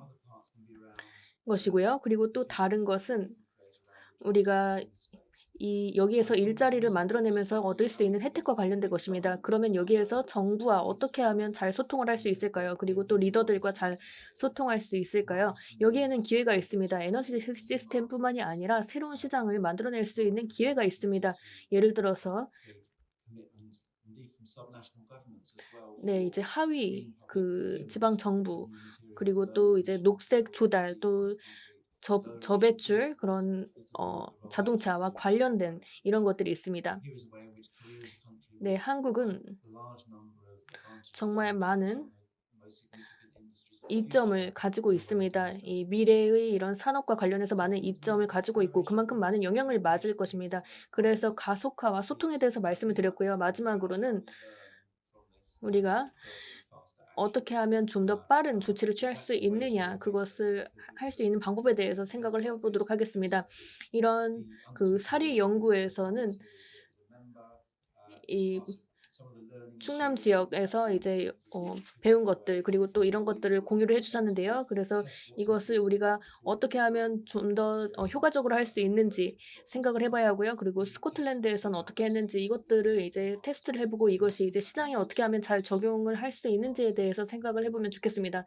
것이고요. 그리고 또 다른 것은 우리가 여기에서 일자리를 만들어내면서 얻을 수 있는 혜택과 관련된 것입니다. 그러면 여기에서 정부와 어떻게 하면 잘 소통을 할 수 있을까요? 그리고 또 리더들과 잘 소통할 수 있을까요? 여기에는 기회가 있습니다. 에너지 시스템뿐만이 아니라 새로운 시장을 만들어낼 수 있는 기회가 있습니다. 예를 들어서 이제 하위 그 지방 정부, 그리고 또 이제 녹색 조달, 또 저배출, 그런 자동차와 관련된 이런 것들이 있습니다. 한국은 정말 많은 이점을 가지고 있습니다. 이 미래의 이런 산업과 관련해서 많은 이점을 가지고 있고 그만큼 많은 영향을 맞을 것입니다. 그래서 가속화와 소통에 대해서 말씀을 드렸고요. 마지막으로는 우리가 어떻게 하면 좀 더 빠른 조치를 취할 수 있느냐, 그것을 할 수 있는 방법에 대해서 생각을 해보도록 하겠습니다. 이런 그 사리 연구에서는 이 충남 지역에서 이제 배운 것들, 그리고 또 이런 것들을 공유를 해주셨는데요. 그래서 이것을 우리가 어떻게 하면 좀 더 효과적으로 할 수 있는지 생각을 해봐야 하고요. 그리고 스코틀랜드에서는 어떻게 했는지 이것들을 이제 테스트를 해보고 이것이 이제 시장에 어떻게 하면 잘 적용을 할 수 있는지에 대해서 생각을 해보면 좋겠습니다.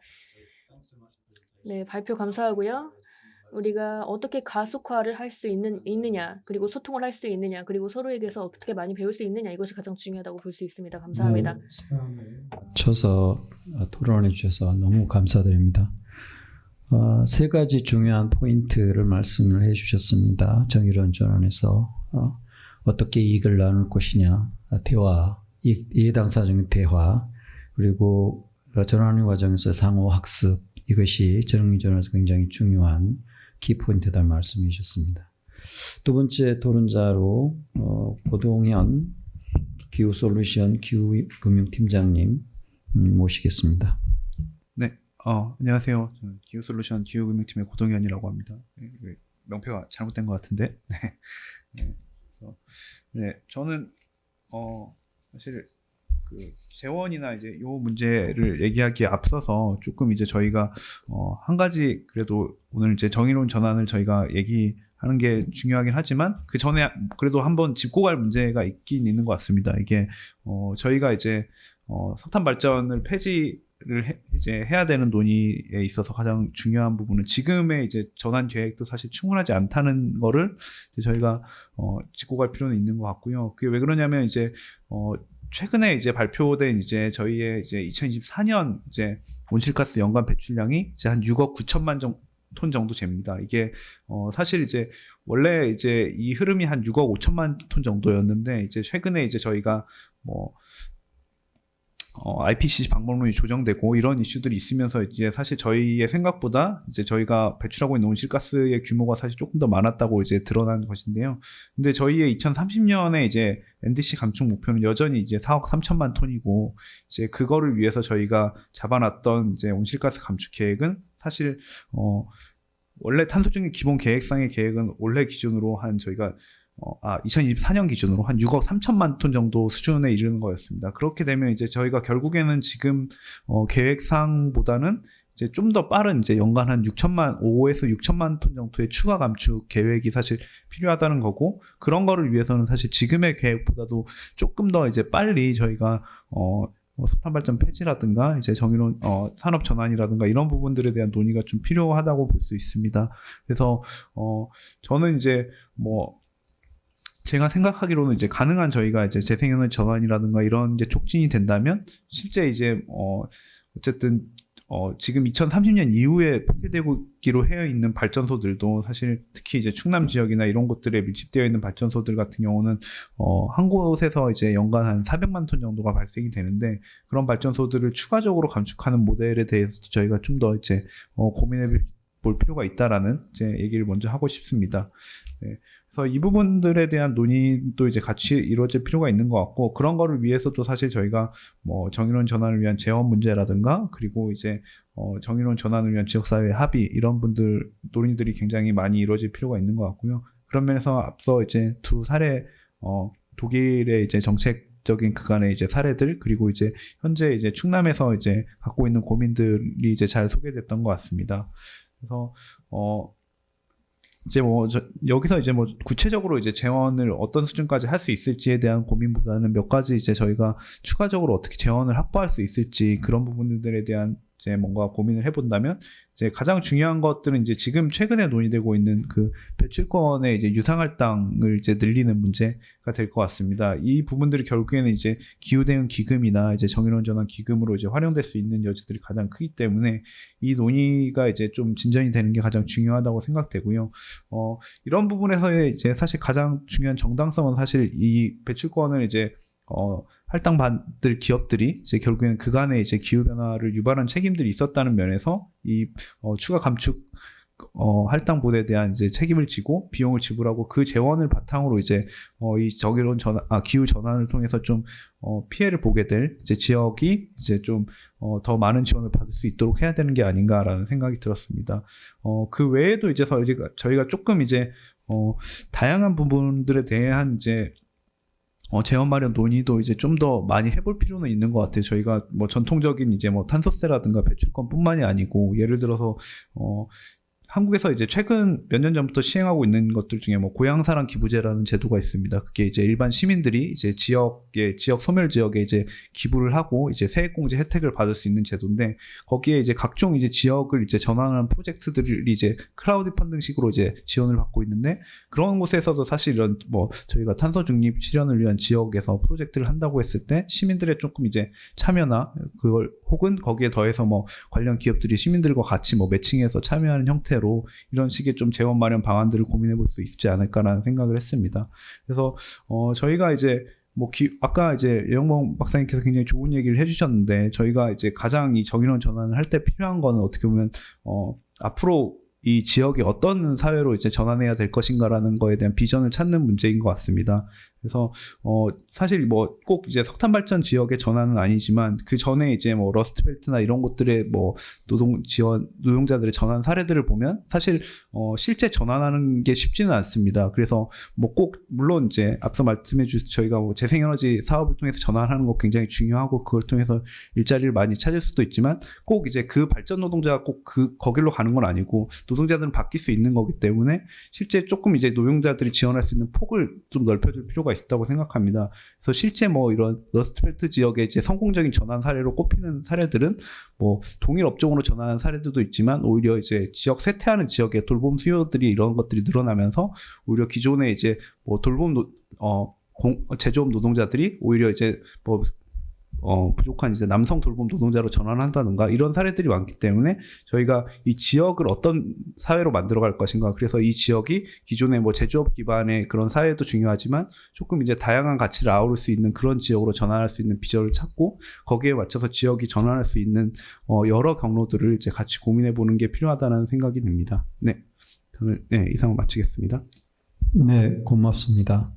발표 감사하고요. 우리가 어떻게 가속화를 할 수 있느냐, 그리고 소통을 할 수 있느냐, 그리고 서로에게서 어떻게 많이 배울 수 있느냐, 이것이 가장 중요하다고 볼 수 있습니다. 감사합니다. 쳐서 토론해 주셔서 너무 감사드립니다. 세 가지 중요한 포인트를 말씀을 해 주셨습니다. 정의로운 전환에서 어떻게 이익을 나눌 것이냐, 대화, 이해 당사 중의 대화 그리고 전환의 과정에서 상호 학습 이것이 정의전환에서 굉장히 중요한 키포인트다 말씀해 주셨습니다. 두 번째 토론자로 고동현 기후솔루션 기후금융팀장님 모시겠습니다. 네, 안녕하세요. 저는 기후솔루션 기후금융팀의 고동현이라고 합니다. 네, 명패가 잘못된 것 같은데. 네, 저는 사실 그 재원이나 이제 요 문제를 얘기하기에 앞서서 조금 이제 저희가 한 가지 그래도 오늘 이제 정의로운 전환을 저희가 얘기하는 게 중요하긴 하지만 그 전에 그래도 한번 짚고 갈 문제가 있긴 있는 것 같습니다. 이게 저희가 이제 석탄 발전을 폐지를 이제 해야 되는 논의에 있어서 가장 중요한 부분은 지금의 이제 전환 계획도 사실 충분하지 않다는 거를 이제 저희가 짚고 갈 필요는 있는 것 같고요. 그게 왜 그러냐면 이제 최근에 이제 발표된 이제 저희의 이제 2024년 이제 온실가스 연간 배출량이 이제 한 6억 9천만 톤 정도 됩니다. 이게 사실 이제 원래 이제 이 흐름이 한 6억 5천만 톤 정도였는데 이제 최근에 이제 저희가 뭐 IPCC 방법론이 조정되고 이런 이슈들이 있으면서 이제 사실 저희의 생각보다 이제 저희가 배출하고 있는 온실가스의 규모가 사실 조금 더 많았다고 이제 드러난 것인데요. 근데 저희의 2030년에 이제 NDC 감축 목표는 여전히 이제 4억 3천만 톤이고 이제 그거를 위해서 저희가 잡아놨던 이제 온실가스 감축 계획은 사실 원래 탄소중립 기본 계획상의 계획은 올해 기준으로 한 저희가 2024년 기준으로 한 6억 3천만 톤 정도 수준에 이르는 거였습니다. 그렇게 되면 이제 저희가 결국에는 지금 계획상보다는 이제 좀 더 빠른 이제 연간 한 5에서 6천만 톤 정도의 추가 감축 계획이 사실 필요하다는 거고 그런 거를 위해서는 사실 지금의 계획보다도 조금 더 이제 빨리 저희가 석탄 발전 폐지라든가 이제 정의로운 산업 전환이라든가 이런 부분들에 대한 논의가 좀 필요하다고 볼 수 있습니다. 그래서 저는 이제 뭐 제가 생각하기로는 이제 가능한 저희가 이제 재생에너지 전환이라든가 이런 이제 촉진이 된다면 실제 이제 어쨌든 지금 2030년 이후에 폐쇄되기로 해어 있는 발전소들도 사실 특히 이제 충남 지역이나 이런 곳들에 밀집되어 있는 발전소들 같은 경우는 한 곳에서 이제 연간 한 400만 톤 정도가 발생이 되는데 그런 발전소들을 추가적으로 감축하는 모델에 대해서도 저희가 좀 더 이제 고민해 볼 필요가 있다라는 이제 얘기를 먼저 하고 싶습니다. 네. 그래서 이 부분들에 대한 논의도 이제 같이 이루어질 필요가 있는 것 같고 그런 거를 위해서도 사실 저희가 뭐 정의로운 전환을 위한 재원 문제라든가 그리고 이제 정의로운 전환을 위한 지역사회 합의 이런 분들 논의들이 굉장히 많이 이루어질 필요가 있는 것 같고요. 그런 면에서 앞서 이제 두 사례 독일의 이제 정책적인 그간의 이제 사례들 그리고 이제 현재 이제 충남에서 이제 갖고 있는 고민들이 이제 잘 소개됐던 것 같습니다. 그래서 이제 뭐 여기서 이제 뭐 구체적으로 이제 재원을 어떤 수준까지 할 수 있을지에 대한 고민보다는 몇 가지 이제 저희가 추가적으로 어떻게 재원을 확보할 수 있을지 그런 부분들에 대한 이제 뭔가 고민을 해본다면 이제 가장 중요한 것들은 이제 지금 최근에 논의되고 있는 그 배출권의 이제 유상할당을 이제 늘리는 문제가 될 것 같습니다. 이 부분들이 결국에는 이제 기후대응 기금이나 이제 정의로운 전환 기금으로 이제 활용될 수 있는 여지들이 가장 크기 때문에 이 논의가 이제 좀 진전이 되는 게 가장 중요하다고 생각되고요. 이런 부분에서의 이제 사실 가장 중요한 정당성은 사실 이 배출권을 이제 할당받을 기업들이 이제 결국에는 그간의 이제 기후변화를 유발한 책임들이 있었다는 면에서 이 추가 감축 할당분에 대한 이제 책임을 지고 비용을 지불하고 그 재원을 바탕으로 이제 이 정의로운 기후 전환을 통해서 좀 피해를 보게 될 이제 지역이 이제 좀 더 많은 지원을 받을 수 있도록 해야 되는 게 아닌가라는 생각이 들었습니다. 그 외에도 이제 저희가 조금 이제 다양한 부분들에 대한 이제 재원 마련 논의도 이제 좀 더 많이 해볼 필요는 있는 것 같아요. 저희가 뭐 전통적인 이제 뭐 탄소세라든가 배출권뿐만이 아니고 예를 들어서 한국에서 이제 최근 몇 년 전부터 시행하고 있는 것들 중에 뭐 고향사랑 기부제라는 제도가 있습니다. 그게 이제 일반 시민들이 이제 지역 소멸 지역에 이제 기부를 하고 이제 세액공제 혜택을 받을 수 있는 제도인데 거기에 이제 각종 이제 지역을 이제 전환하는 프로젝트들이 이제 크라우드 펀딩식으로 이제 지원을 받고 있는데 그런 곳에서도 사실 이런 뭐 저희가 탄소 중립 실현을 위한 지역에서 프로젝트를 한다고 했을 때 시민들의 조금 이제 참여나 그걸 혹은 거기에 더해서 뭐 관련 기업들이 시민들과 같이 뭐 매칭해서 참여하는 형태로 이런 식의 좀 재원 마련 방안들을 고민해 볼 수 있지 않을까라는 생각을 했습니다. 그래서 저희가 이제 아까 이제 여영범 박사님께서 굉장히 좋은 얘기를 해주셨는데 저희가 이제 가장 이 정의로운 전환을 할 때 필요한 거는 어떻게 보면 앞으로 이 지역이 어떤 사회로 이제 전환해야 될 것인가라는 거에 대한 비전을 찾는 문제인 것 같습니다. 그래서 사실 꼭 이제 석탄 발전 지역의 전환은 아니지만 그 전에 이제 러스트벨트나 이런 곳들의 노동자들의 전환 사례들을 보면 사실 실제 전환하는 게 쉽지는 않습니다. 그래서 꼭 물론 이제 앞서 말씀해 주신 저희가 재생에너지 사업을 통해서 전환하는 거 굉장히 중요하고 그걸 통해서 일자리를 많이 찾을 수도 있지만 꼭 이제 그 발전 노동자가 꼭 거길로 가는 건 아니고 노동자들은 바뀔 수 있는 거기 때문에 실제 조금 이제 노동자들이 지원할 수 있는 폭을 좀 넓혀줄 필요가 있다고 생각합니다. 그래서 실제 이런 러스트벨트 지역의 이제 성공적인 전환 사례로 꼽히는 사례들은 동일 업종으로 전환하는 사례들도 있지만 오히려 이제 지역 쇠퇴하는 지역의 돌봄 수요들이 이런 것들이 늘어나면서 오히려 기존에 이제 돌봄 제조업 노동자들이 오히려 이제 부족한 이제 남성 돌봄 노동자로 전환한다든가 이런 사례들이 많기 때문에 저희가 이 지역을 어떤 사회로 만들어갈 것인가 그래서 이 지역이 기존의 제조업 기반의 그런 사회도 중요하지만 조금 이제 다양한 가치를 아우를 수 있는 그런 지역으로 전환할 수 있는 비전을 찾고 거기에 맞춰서 지역이 전환할 수 있는 여러 경로들을 이제 같이 고민해 보는 게 필요하다는 생각이 듭니다. 네, 저는 이상을 마치겠습니다. 네, 고맙습니다.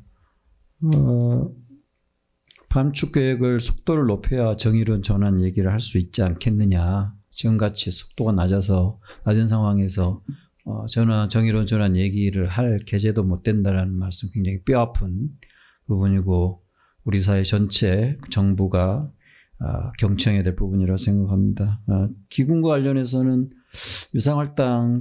감축 계획을 속도를 높여야 정의로운 전환 얘기를 할 수 있지 않겠느냐. 지금같이 속도가 낮은 상황에서 정의로운 전환 얘기를 할 계제도 못 된다라는 말씀 굉장히 뼈아픈 부분이고 우리 사회 전체 정부가 경청해야 될 부분이라고 생각합니다. 기금과 관련해서는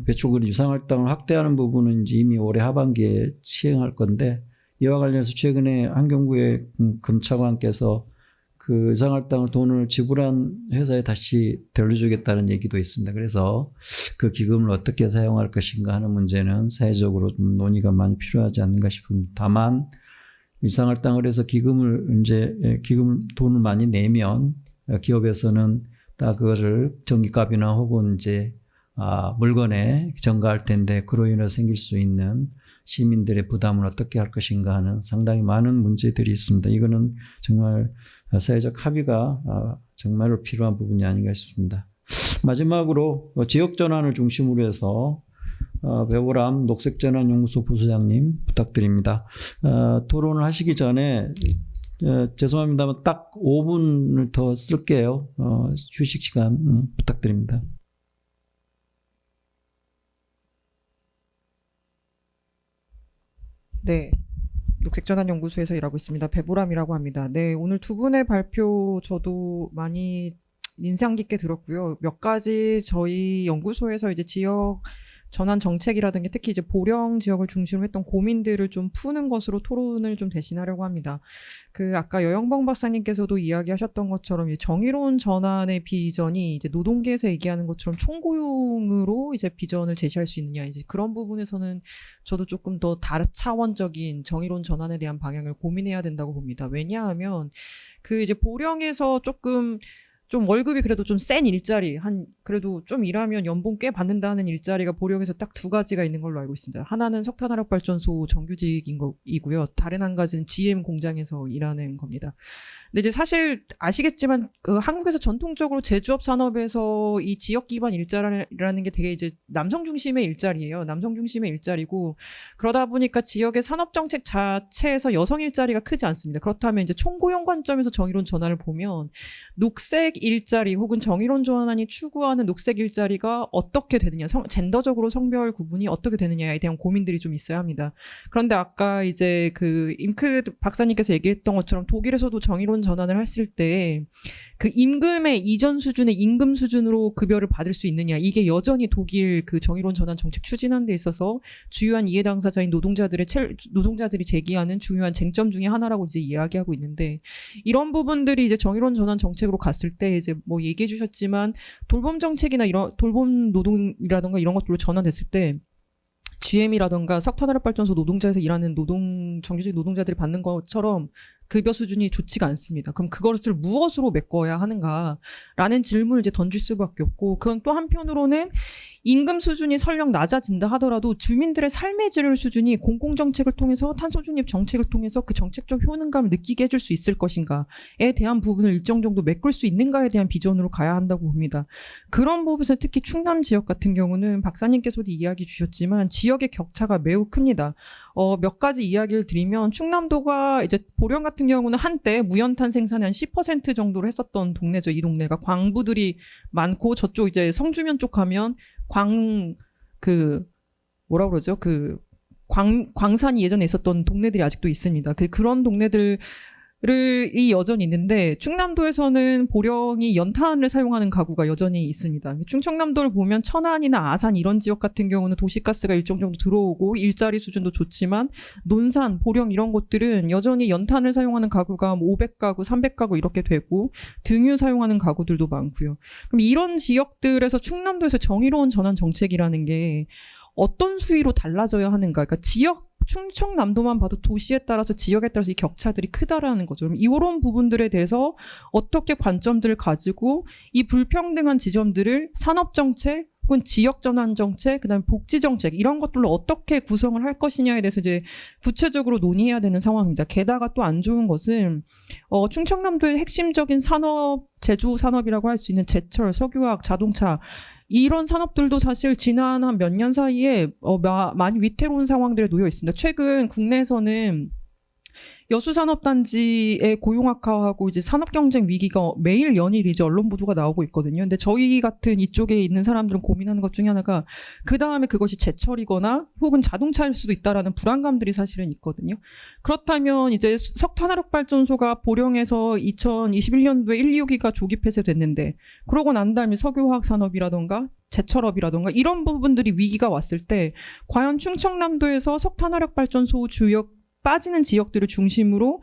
배출구리 유상할당을 확대하는 부분은 이미 올해 하반기에 시행할 건데 이와 관련해서 최근에 환경부의 검찰관께서 그 유상할당을 돈을 지불한 회사에 다시 돌려주겠다는 얘기도 있습니다. 그래서 그 기금을 어떻게 사용할 것인가 하는 문제는 사회적으로 좀 논의가 많이 필요하지 않는가 싶습니다. 다만 유상할당을 해서 기금 돈을 많이 내면 기업에서는 다 그거를 전기값이나 혹은 이제 물건에 전가할 텐데 그로 인해 생길 수 있는 시민들의 부담을 어떻게 할 것인가 하는 상당히 많은 문제들이 있습니다. 이거는 정말 사회적 합의가 정말로 필요한 부분이 아닌가 싶습니다. 마지막으로 지역 전환을 중심으로 해서 배보람 녹색전환연구소 부소장님 부탁드립니다. 토론을 하시기 전에 죄송합니다만 딱 5분을 더 쓸게요. 휴식 시간 부탁드립니다. 네, 녹색전환연구소에서 일하고 있습니다. 배보람이라고 합니다. 네, 오늘 두 분의 발표 저도 많이 인상 깊게 들었고요. 몇 가지 저희 연구소에서 이제 지역 전환 정책이라든지 특히 이제 보령 지역을 중심으로 했던 고민들을 좀 푸는 것으로 토론을 좀 대신하려고 합니다. 아까 여영범 박사님께서도 이야기하셨던 것처럼 정의로운 전환의 비전이 이제 노동계에서 얘기하는 것처럼 총고용으로 이제 비전을 제시할 수 있느냐 이제 그런 부분에서는 저도 조금 더 다른 차원적인 정의로운 전환에 대한 방향을 고민해야 된다고 봅니다. 왜냐하면 이제 보령에서 좀 월급이 그래도 좀 센 일자리, 그래도 좀 일하면 연봉 꽤 받는다는 일자리가 보령에서 딱 두 가지가 있는 걸로 알고 있습니다. 하나는 석탄화력발전소 정규직이고요. 다른 한 가지는 GM 공장에서 일하는 겁니다. 근데 이제 사실 아시겠지만 한국에서 전통적으로 제조업 산업에서 이 지역 기반 일자리라는 게 되게 이제 남성 중심의 일자리예요. 남성 중심의 일자리고 그러다 보니까 지역의 산업 정책 자체에서 여성 일자리가 크지 않습니다. 그렇다면 이제 총고용 관점에서 정의로운 전환을 보면 녹색 일자리 혹은 정의로운 전환이 추구하는 녹색 일자리가 어떻게 되느냐, 젠더적으로 성별 구분이 어떻게 되느냐에 대한 고민들이 좀 있어야 합니다. 그런데 아까 이제 임크 박사님께서 얘기했던 것처럼 독일에서도 정의로운 전환을 했을 때 임금의 이전 수준의 임금 수준으로 급여를 받을 수 있느냐, 이게 여전히 독일 정의로운 전환 정책 추진하는 데 있어서 주요한 이해 당사자인 노동자들이 제기하는 중요한 쟁점 중에 하나라고 이제 이야기하고 있는데, 이런 부분들이 이제 정의로운 전환 정책으로 갔을 때 이제 얘기해 주셨지만 돌봄 정책이나 이런 돌봄 노동이라든가 이런 것들로 전환됐을 때 GM이라든가 석탄화력발전소 노동자에서 일하는 정규직 노동자들이 받는 것처럼 급여 수준이 좋지가 않습니다. 그럼 그것을 무엇으로 메꿔야 하는가라는 질문을 이제 던질 수밖에 없고, 그건 또 한편으로는 임금 수준이 설령 낮아진다 하더라도 주민들의 삶의 질 수준이 공공정책을 통해서 탄소 중립 정책을 통해서 그 정책적 효능감을 느끼게 해줄 수 있을 것인가에 대한 부분을 일정 정도 메꿀 수 있는가에 대한 비전으로 가야 한다고 봅니다. 그런 부분에서 특히 충남 지역 같은 경우는 박사님께서도 이야기 주셨지만 지역의 격차가 매우 큽니다. 몇 가지 이야기를 드리면 충남도가 이제 보령 같은 경우는 한때 무연탄 생산의 한 10% 정도로 했었던 동네죠. 이 동네가 광부들이 많고 저쪽 이제 성주면 쪽 가면 광산이 예전에 있었던 동네들이 아직도 있습니다. 그런 동네들이 여전히 있는데 충남도에서는 보령이 연탄을 사용하는 가구가 여전히 있습니다. 충청남도를 보면 천안이나 아산 이런 지역 같은 경우는 도시가스가 일정 정도 들어오고 일자리 수준도 좋지만 논산, 보령 이런 곳들은 여전히 연탄을 사용하는 가구가 500가구, 300가구 이렇게 되고 등유 사용하는 가구들도 많고요. 그럼 이런 지역들에서 충남도에서 정의로운 전환 정책이라는 게 어떤 수위로 달라져야 하는가? 그러니까 충청남도만 봐도 도시에 따라서 지역에 따라서 이 격차들이 크다라는 거죠. 그럼 이런 부분들에 대해서 어떻게 관점들을 가지고 이 불평등한 지점들을 산업정책 혹은 지역전환정책, 그다음에 복지정책 이런 것들로 어떻게 구성을 할 것이냐에 대해서 이제 구체적으로 논의해야 되는 상황입니다. 게다가 또 안 좋은 것은 충청남도의 핵심적인 산업, 제조 산업이라고 할 수 있는 제철, 석유화학, 자동차 이런 산업들도 사실 지난 한 몇 년 사이에 많이 위태로운 상황들에 놓여 있습니다. 최근 국내에서는 여수산업단지의 고용악화하고 이제 산업경쟁 위기가 매일 연일 이제 언론 보도가 나오고 있거든요. 근데 저희 같은 이쪽에 있는 사람들은 고민하는 것 중에 하나가 그 다음에 그것이 제철이거나 혹은 자동차일 수도 있다라는 불안감들이 사실은 있거든요. 그렇다면 이제 석탄화력발전소가 보령에서 2021년도에 1, 2호기가 조기 폐쇄됐는데 그러고 난 다음에 석유화학 산업이라던가 제철업이라던가 이런 부분들이 위기가 왔을 때 과연 충청남도에서 석탄화력발전소 주역 빠지는 지역들을 중심으로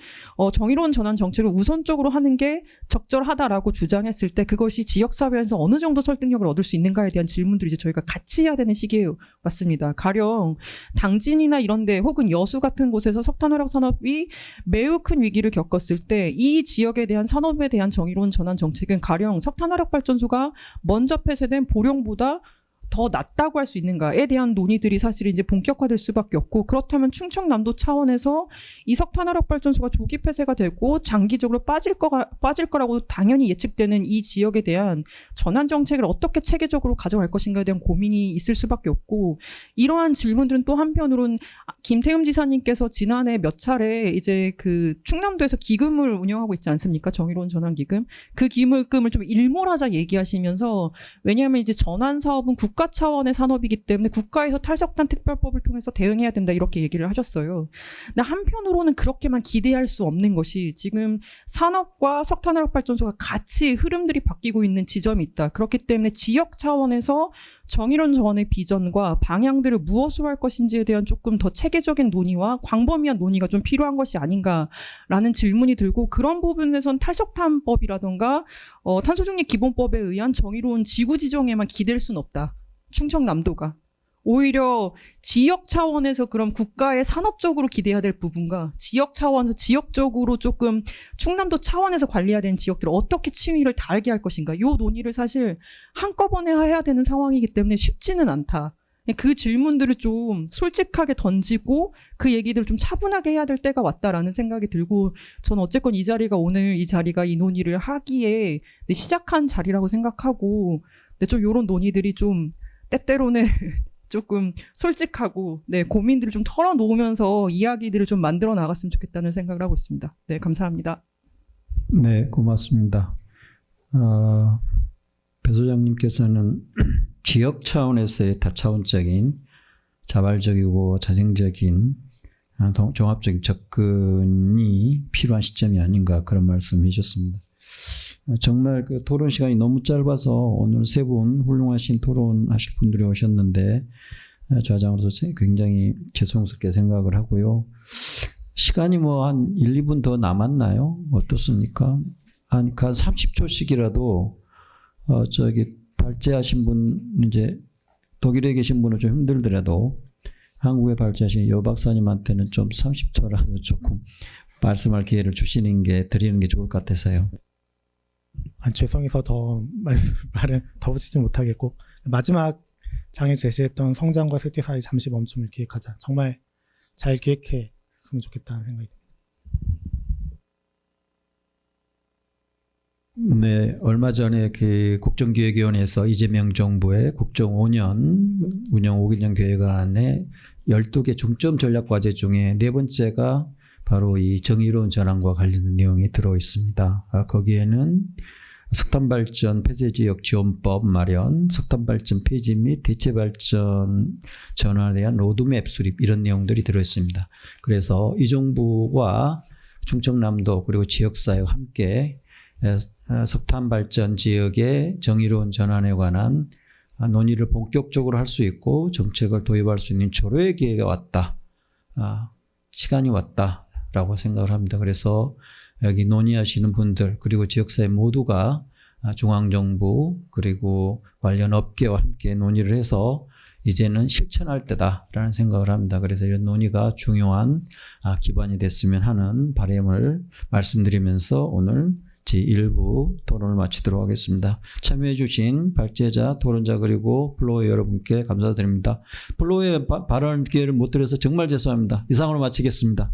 정의로운 전환 정책을 우선적으로 하는 게 적절하다라고 주장했을 때 그것이 지역사회에서 어느 정도 설득력을 얻을 수 있는가에 대한 질문들이 이제 저희가 같이 해야 되는 시기에 왔습니다. 가령 당진이나 이런 데 혹은 여수 같은 곳에서 석탄화력 산업이 매우 큰 위기를 겪었을 때 이 지역에 대한 산업에 대한 정의로운 전환 정책은 가령 석탄화력 발전소가 먼저 폐쇄된 보령보다 더 낫다고 할 수 있는가에 대한 논의들이 사실 이제 본격화될 수밖에 없고, 그렇다면 충청남도 차원에서 이 석탄화력 발전소가 조기 폐쇄가 되고 장기적으로 빠질 거라고 당연히 예측되는 이 지역에 대한 전환 정책을 어떻게 체계적으로 가져갈 것인가에 대한 고민이 있을 수밖에 없고, 이러한 질문들은 또 한편으로는 김태흠 지사님께서 지난해 몇 차례 이제 그 충남도에서 기금을 운영하고 있지 않습니까? 정의로운 전환 기금. 그 기금을 좀 일몰하자 얘기하시면서, 왜냐하면 이제 전환 사업은 국가 차원의 산업이기 때문에 국가에서 탈석탄 특별법을 통해서 대응해야 된다 이렇게 얘기를 하셨어요. 근데 한편으로는 그렇게만 기대할 수 없는 것이 지금 산업과 석탄화력 발전소가 같이 흐름들이 바뀌고 있는 지점이 있다. 그렇기 때문에 지역 차원에서 정의로운 전환의 비전과 방향들을 무엇으로 할 것인지에 대한 조금 더 체계적인 논의와 광범위한 논의가 좀 필요한 것이 아닌가라는 질문이 들고, 그런 부분에선 탈석탄법이라던가 탄소중립 기본법에 의한 정의로운 지구 지정에만 기댈 수는 없다. 충청남도가. 오히려 지역 차원에서 그럼 국가의 산업적으로 기대해야 될 부분과 지역 차원에서 지역적으로 조금 충남도 차원에서 관리해야 되는 지역들을 어떻게 층위를 다르게 할 것인가, 이 논의를 사실 한꺼번에 해야 되는 상황이기 때문에 쉽지는 않다. 그 질문들을 좀 솔직하게 던지고 그 얘기들을 좀 차분하게 해야 될 때가 왔다라는 생각이 들고, 저는 어쨌건 이 자리가 오늘 이 자리가 이 논의를 하기에 시작한 자리라고 생각하고, 근데 좀 이런 논의들이 좀 때때로는 조금 솔직하고 고민들을 좀 털어놓으면서 이야기들을 좀 만들어 나갔으면 좋겠다는 생각을 하고 있습니다. 네, 감사합니다. 네, 고맙습니다. 배 소장님께서는 지역 차원에서의 다차원적인 자발적이고 자생적인 종합적인 접근이 필요한 시점이 아닌가 그런 말씀해 주셨습니다. 정말 그 토론 시간이 너무 짧아서 오늘 세 분 훌륭하신 토론하실 분들이 오셨는데 좌장으로서 굉장히 죄송스럽게 생각을 하고요. 시간이 뭐 한 1, 2분 더 남았나요? 어떻습니까? 한 30초씩이라도 발제하신 분, 이제 독일에 계신 분은 좀 힘들더라도 한국에 발제하신 여 박사님한테는 좀 30초라도 조금 말씀할 기회를 주시는 게 드리는 게 좋을 것 같아서요. 죄송해서 더 말을 더 붙이지 못하겠고 마지막 장에 제시했던 성장과 쇠퇴 사이 잠시 멈춤을 기획하자. 정말 잘 기획했으면 좋겠다는 생각이 듭니다. 네, 얼마 전에 그 국정기획위원회에서 이재명 정부의 국정 5년 운영 5개년 계획안에 12개 중점 전략 과제 중에 네 번째가 바로 이 정의로운 전환과 관련된 내용이 들어 있습니다. 거기에는 석탄발전 폐쇄지역 지원법 마련, 석탄발전 폐지 및 대체발전 전환에 대한 로드맵 수립 이런 내용들이 들어 있습니다. 그래서 이 정부와 충청남도 그리고 지역사회와 함께 석탄발전 지역의 정의로운 전환에 관한 논의를 본격적으로 할 수 있고 정책을 도입할 수 있는 조례의 기회가 왔다. 시간이 왔다라고 생각을 합니다. 그래서 여기 논의하시는 분들 그리고 지역사회 모두가 중앙정부 그리고 관련 업계와 함께 논의를 해서 이제는 실천할 때다라는 생각을 합니다. 그래서 이런 논의가 중요한 기반이 됐으면 하는 바람을 말씀드리면서 오늘 제1부 토론을 마치도록 하겠습니다. 참여해 주신 발제자, 토론자 그리고 플로어 여러분께 감사드립니다. 플로어에 발언 기회를 못 드려서 정말 죄송합니다. 이상으로 마치겠습니다.